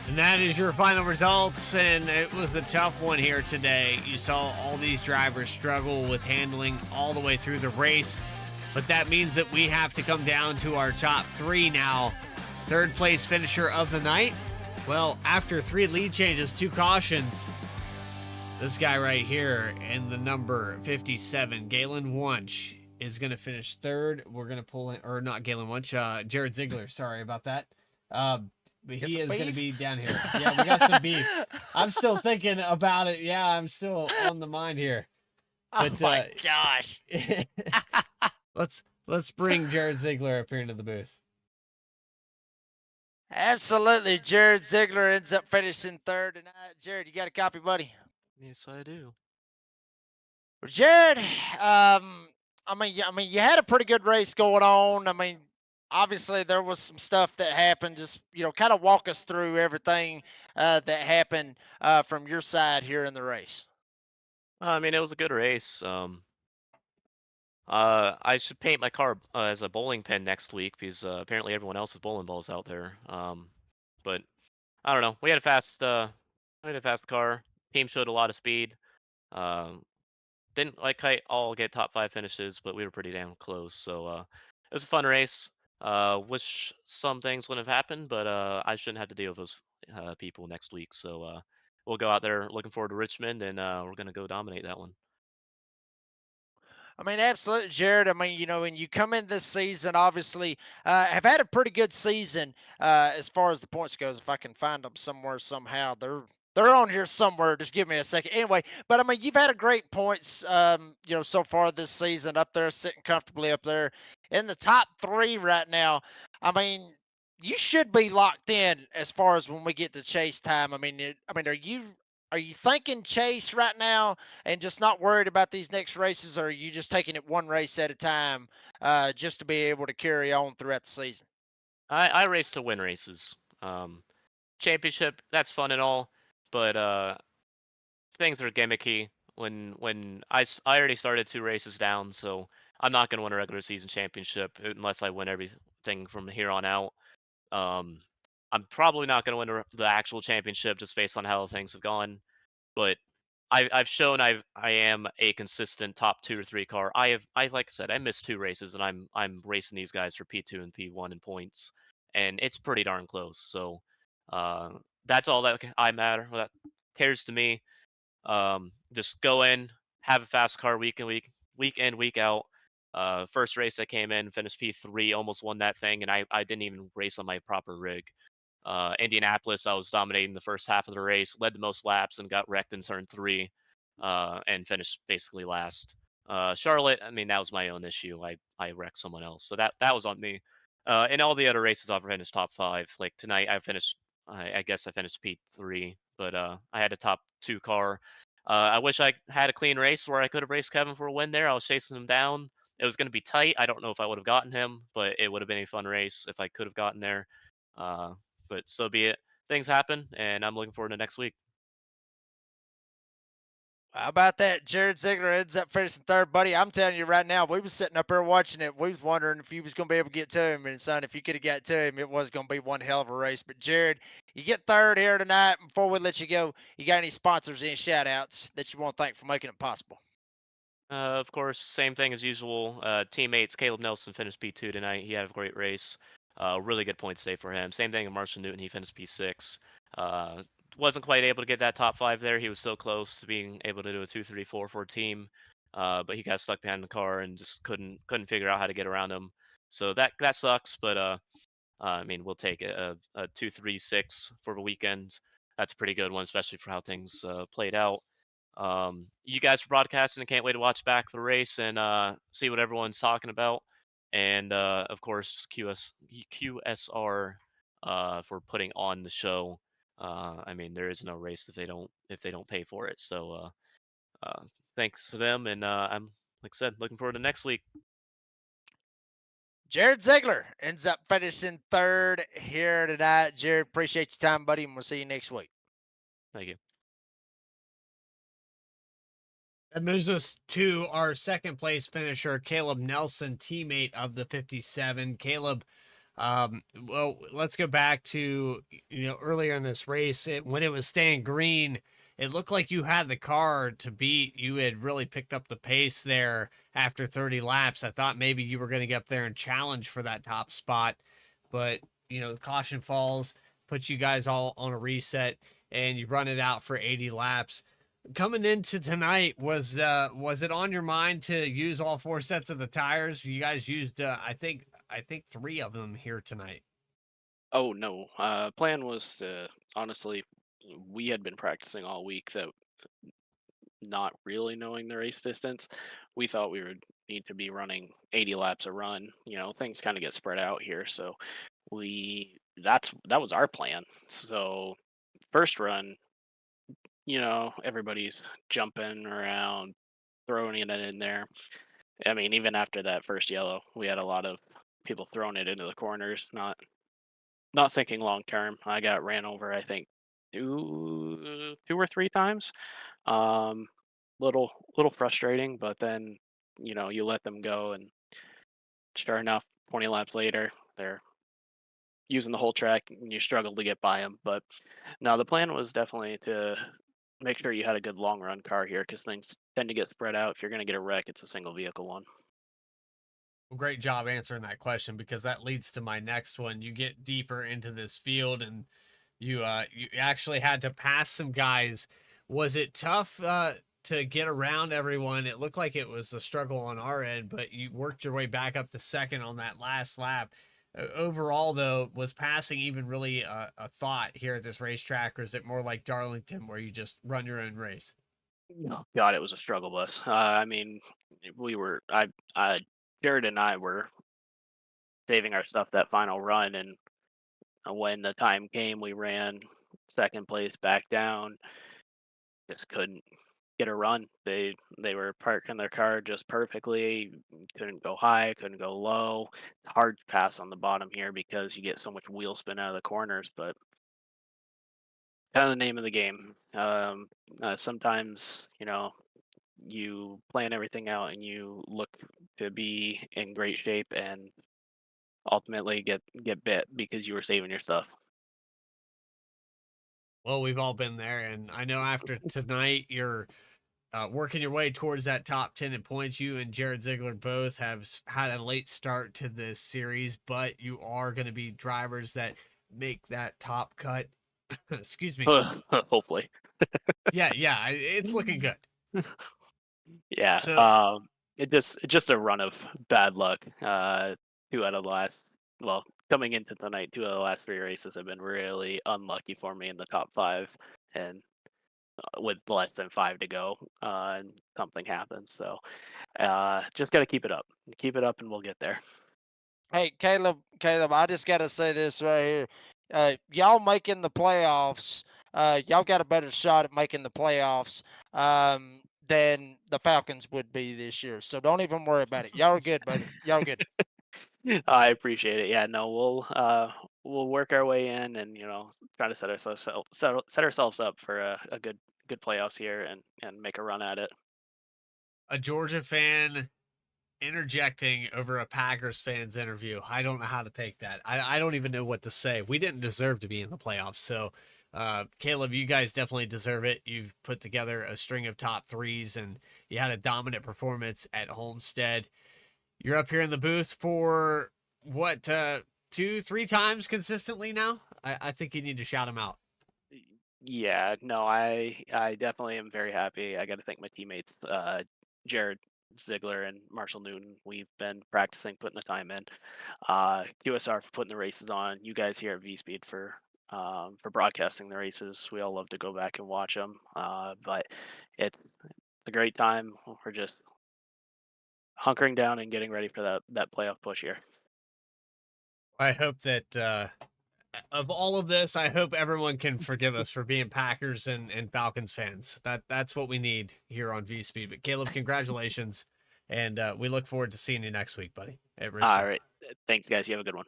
And that is your final results, and it was a tough one here today. You saw all these drivers struggle with handling all the way through the race, but that means that we have to come down to our top 3 now. Third place finisher of the night. Well, after 3 lead changes, 2 cautions, this guy right here in the number 57, Galen Wunsch, is going to finish third. We're going to pull in, or not Galen Wunsch, Jared Ziegler. Sorry about that. But he is going to be down here. Yeah, we got some beef. I'm still thinking about it. Yeah, I'm still on the mind here. But, oh my gosh. let's bring Jared Ziegler up here into the booth. Absolutely. Jared Ziegler ends up finishing third tonight. Jared, you got a copy, buddy? Yes, I do. Well, Jared, I mean, you had a pretty good race going on. I mean, obviously there was some stuff that happened. Just kind of walk us through everything that happened from your side here in the race. I mean, it was a good race. I should paint my car as a bowling pin next week because apparently everyone else has bowling balls out there. But I don't know. We had a fast car. Team showed a lot of speed. Didn't all get top 5 finishes, but we were pretty damn close. So it was a fun race. Wish some things wouldn't have happened, but I shouldn't have to deal with those people next week. So we'll go out there looking forward to Richmond, and we're gonna go dominate that one. I mean, absolutely, Jared. I mean, when you come in this season, obviously, have had a pretty good season as far as the points goes. If I can find them somewhere somehow, they're on here somewhere. Just give me a second. Anyway, but I mean, you've had a great points, so far this season. Up there, sitting comfortably up there in the top 3 right now. I mean, you should be locked in as far as when we get to chase time. I mean, are you thinking chase right now and just not worried about these next races, or are you just taking it one race at a time just to be able to carry on throughout the season? I race to win races. Championship, that's fun and all, but things are gimmicky. I already started 2 races down, so I'm not gonna win a regular season championship unless I win everything from here on out. Um, I'm probably not gonna win the actual championship just based on how things have gone, but I've shown I am a consistent top 2 or 3 car. I like I said, I missed 2 races, and I'm racing these guys for P2 and P1 in points, and it's pretty darn close. So, uh, that's all that I matter. That cares to me. Just go in, have a fast car week in, week out. First race I came in, finished P3, almost won that thing, and I didn't even race on my proper rig. Indianapolis, I was dominating the first half of the race, led the most laps, and got wrecked in turn 3, and finished basically last. Charlotte, I mean, that was my own issue. I wrecked someone else, so that was on me. In all the other races, I've finished top 5. Like tonight, I guess I finished P3, but I had a top 2 car. I wish I had a clean race where I could have raced Kevin for a win there. I was chasing him down. It was going to be tight. I don't know if I would have gotten him, but it would have been a fun race if I could have gotten there. Uh, but so be it. Things happen, and I'm looking forward to next week. How about that? Jared Ziegler ends up finishing third, buddy. I'm telling you right now, we was sitting up there watching it. We was wondering if you was going to be able to get to him. And, son, if you could have got to him, it was going to be one hell of a race. But, Jared, you get third here tonight. Before we let you go, you got any sponsors, any shout-outs that you want to thank for making it possible? Of course, same thing as usual. Teammates, Caleb Nelson finished P2 tonight. He had a great race. Really good points day for him. Same thing with Marshall Newton. He finished P6. Uh, wasn't quite able to get that top 5 there. He was so close to being able to do a 2-3-4 for a team, but he got stuck behind the car and just couldn't figure out how to get around him. So that sucks. But I mean, we'll take it. A 2-3-6 for the weekend. That's a pretty good one, especially for how things played out. You guys for broadcasting. I can't wait to watch back the race and see what everyone's talking about. And of course, QSR for putting on the show. I mean, there is no race if they don't pay for it. So thanks to them, and I'm like I said, looking forward to next week. Jared Ziegler ends up finishing third here tonight. Jared, appreciate your time, buddy, and we'll see you next week. Thank you. That moves us to our second place finisher, Caleb Nelson, teammate of the 57. Caleb, well, let's go back to, earlier in this race, when it was staying green, it looked like you had the car to beat. You had really picked up the pace there after 30 laps. I thought maybe you were going to get up there and challenge for that top spot, but, the caution falls, puts you guys all on a reset, and you run it out for 80 laps. Coming into tonight, was it on your mind to use all 4 sets of the tires? You guys used I think 3 of them here tonight. Oh no. Plan was to honestly, we had been practicing all week that not really knowing the race distance. We thought we would need to be running 80 laps a run. Things kind of get spread out here, so that was our plan. So first run, everybody's jumping around, throwing it in there. I mean, even after that first yellow, we had a lot of people throwing it into the corners, not thinking long term. I got ran over, I think, two or three times. Um, little frustrating, but then you let them go, and sure enough, 20 laps later, they're using the whole track, and you struggle to get by them. But no, the plan was definitely to make sure you had a good long run car here because things tend to get spread out. If you're going to get a wreck, it's a single vehicle one. Well, great job answering that question, because that leads to my next one. You get deeper into this field, and you actually had to pass some guys. Was it tough to get around everyone? It looked like it was a struggle on our end, but you worked your way back up to second on that last lap. Overall, though, was passing even really a thought here at this racetrack, or is it more like Darlington where you just run your own race? Oh God, it was a struggle bus. I mean, Jared and I were saving our stuff that final run, and when the time came, we ran second place back down. Just couldn't get a run. They were parking their car just perfectly. Couldn't go high, couldn't go low. It's hard to pass on the bottom here because you get so much wheel spin out of the corners, but kind of the name of the game. Sometimes you plan everything out and you look to be in great shape and ultimately get bit because you were saving your stuff. Well, we've all been there, and I know after tonight, you're working your way towards that top 10 in points. You and Jared Ziegler both have had a late start to this series, but you are going to be drivers that make that top cut. Excuse me. Hopefully. Yeah, it's looking good. Yeah. So, It's just a run of bad luck. Two out of the last, well, coming into tonight, two out of the last three races have been really unlucky for me in the top five, and with less than five to go, and something happens. So, just got to keep it up, and we'll get there. Hey, Caleb, I just got to say this right here. Y'all making the playoffs, y'all got a better shot at making the playoffs than the Falcons would be this year. So don't even worry about it. Y'all are good, brother. Y'all are good. I appreciate it. Yeah, no, we'll work our way in, and try to set ourselves up for a good playoffs here, and make a run at it. a Georgia fan interjecting over a Packers fan's interview. I don't know how to take that. I don't even know what to say. We didn't deserve to be in the playoffs. So, Caleb, you guys definitely deserve it. You've put together a string of top threes and you had a dominant performance at Homestead. You're up here in the booth for what, 2, 3 times consistently now? I think you need to shout them out. Yeah, no, I definitely am very happy. I got to thank my teammates, Jared Ziegler and Marshall Newton. We've been practicing, putting the time in. QSR for putting the races on. You guys here at Vspeed for broadcasting the races. We all love to go back and watch them. But it's a great time. We're just hunkering down and getting ready for that playoff push here. I hope that of all of this, I hope everyone can forgive us for being Packers and Falcons fans. That's what we need here on V Speed. But Caleb, congratulations, and we look forward to seeing you next week, buddy, at Richmond. All right, thanks guys. You have a good one.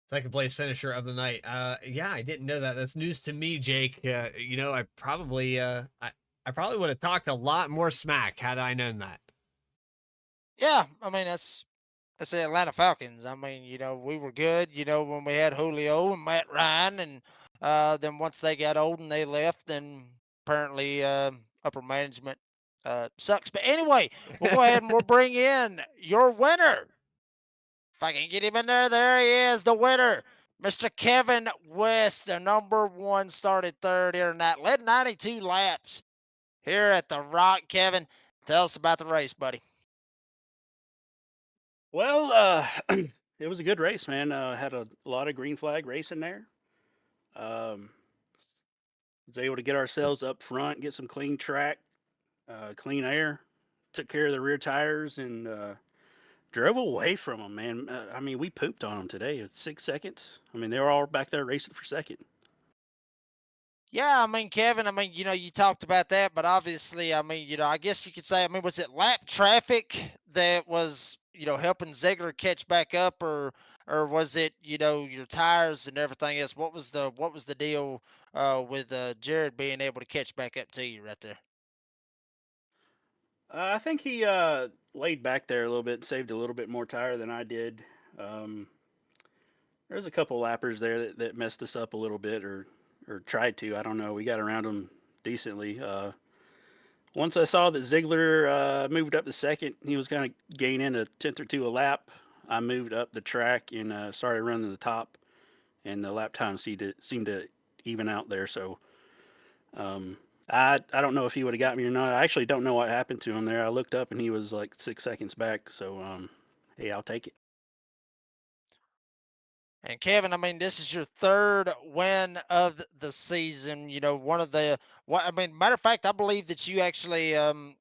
Second place finisher of the night. Yeah, I didn't know that. That's news to me, Jake. I probably I probably would have talked a lot more smack had I known that. Yeah, I mean that's the Atlanta Falcons. I mean, we were good, when we had Julio and Matt Ryan, and then once they got old and they left, then apparently upper management sucks. But anyway, we'll go ahead and we'll bring in your winner. If I can get him in there, there he is, the winner, Mr. Kevin West, the number one, started third here tonight, led 92 laps here at the Rock. Kevin, tell us about the race, buddy. Well, it was a good race, man. Had a lot of green flag racing there. Um, was able to get ourselves up front, get some clean track, clean air. Took care of the rear tires and drove away from them, man. I mean, we pooped on them today. It's 6 seconds. I mean, they were all back there racing for second. Yeah, I mean, Kevin, I mean, you talked about that, but obviously, I mean, I guess you could say, I mean, was it lap traffic that was, helping Ziegler catch back up, or was it, your tires and everything else? What was the deal with Jared being able to catch back up to you right there? I think he laid back there a little bit, saved a little bit more tire than I did. Um, There's a couple lappers there that messed us up a little bit, or tried to. I don't know. We got around them decently. Once I saw that Ziegler moved up to second, he was going to gain in a tenth or two a lap. I moved up the track and started running the top, and the lap time seemed to even out there. So I don't know if he would have got me or not. I actually don't know what happened to him there. I looked up and he was like 6 seconds back. So hey, I'll take it. And Kevin, I mean, this is your third win of the season. One of the what I mean, matter of fact, I believe that you actually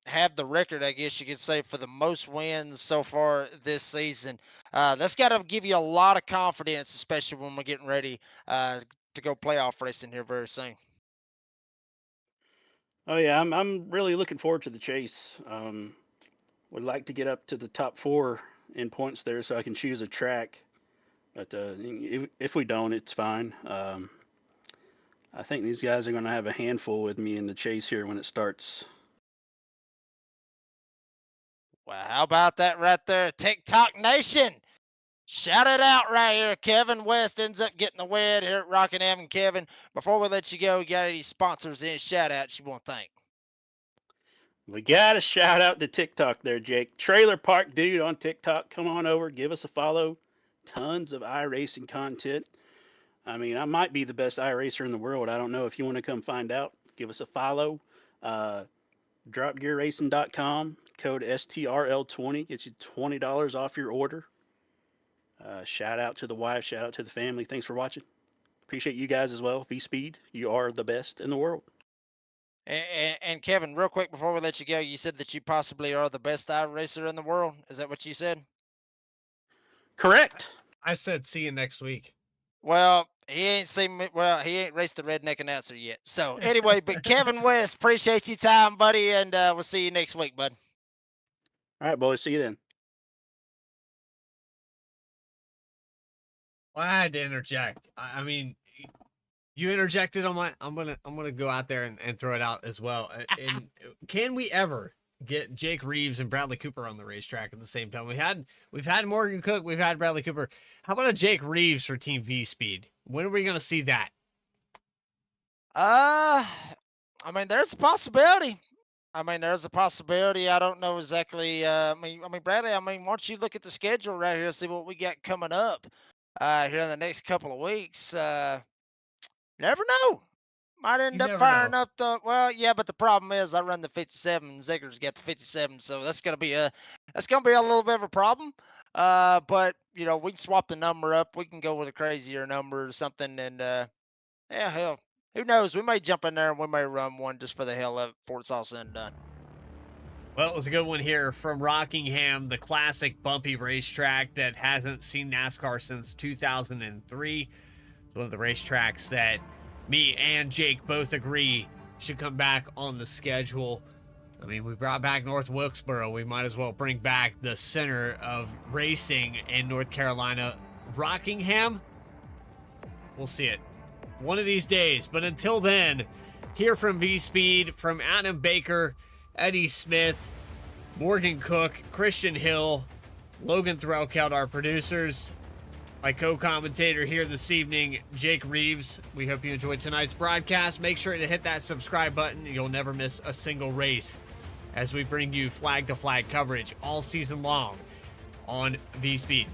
have the record, I guess you could say, for the most wins so far this season. That's got to give you a lot of confidence, especially when we're getting ready to go playoff racing here very soon. Oh yeah, I'm really looking forward to the chase. Would like to get up to the top four in points there, so I can choose a track. But if we don't, it's fine. I think these guys are going to have a handful with me in the chase here when it starts. Well, how about that right there, TikTok Nation? Shout it out right here. Kevin West ends up getting the win here at Rockingham. And Kevin, before we let you go, you got any sponsors, any shout outs you want to thank? We got a shout out to TikTok there, Jake. Trailer Park Dude on TikTok. Come on over, give us a follow. Tons of iRacing content. I mean, I might be the best iRacer in the world. I don't know. If you want to come find out, give us a follow. Dropgearracing.com, code STRL20 gets you $20 off your order. Shout out to the wife, shout out to the family. Thanks for watching. Appreciate you guys as well. Vspeed, you are the best in the world. And Kevin, real quick before we let you go, you said that you possibly are the best iRacer in the world. Is that what you said? Correct. I said see you next week. Well, he ain't seen me. Well, he ain't raced the redneck announcer yet. So anyway, but Kevin West, appreciate your time, buddy, and we'll see you next week, bud. All right, boys. See you then. Well, I had to interject. I mean, you interjected on my. I'm gonna go out there and throw it out as well. And can we ever get Jake Reeves and Bradley Cooper on the racetrack at the same time? We've had Morgan Cook, we've had Bradley Cooper. How about a Jake Reeves for Team Vspeed? When are we gonna see that? I mean, there's a possibility. I don't know exactly. I mean, Bradley. I mean, once you look at the schedule right here, see what we got coming up here in the next couple of weeks. Never know. Might end You up never firing know. up the. Well, yeah, but the problem is I run the 57. And Ziggler's got the 57, so that's gonna be a little bit of a problem. But you know, we can swap the number up. We can go with a crazier number or something, and yeah, hell, who knows? We may jump in there and we may run one just for the hell of it before it's all said and done. Well, it was a good one here from Rockingham, the classic bumpy racetrack that hasn't seen NASCAR since 2003. It's one of the racetracks that me and Jake both agree should come back on the schedule. I mean, we brought back North Wilkesboro. We might as well bring back the center of racing in North Carolina. Rockingham, we'll see it one of these days. But until then, hear from Vspeed, from Adam Baker, Eddie Smith, Morgan Cook, Christian Hill, Logan Threlkeld, our producers, my co-commentator here this evening, Jake Reeves. We hope you enjoyed tonight's broadcast. Make sure to hit that subscribe button. You'll never miss a single race as we bring you flag-to-flag coverage all season long on Vspeed.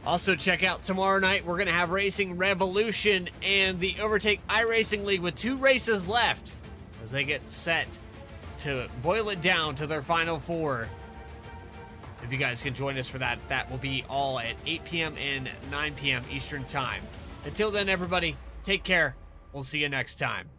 Also, check out tomorrow night. We're going to have Racing Revolution and the Overtake iRacing League with 2 races left as they get set to boil it down to their final 4. If you guys can join us for that, that will be all at 8 p.m. and 9 p.m. Eastern Time. Until then, everybody, take care. We'll see you next time.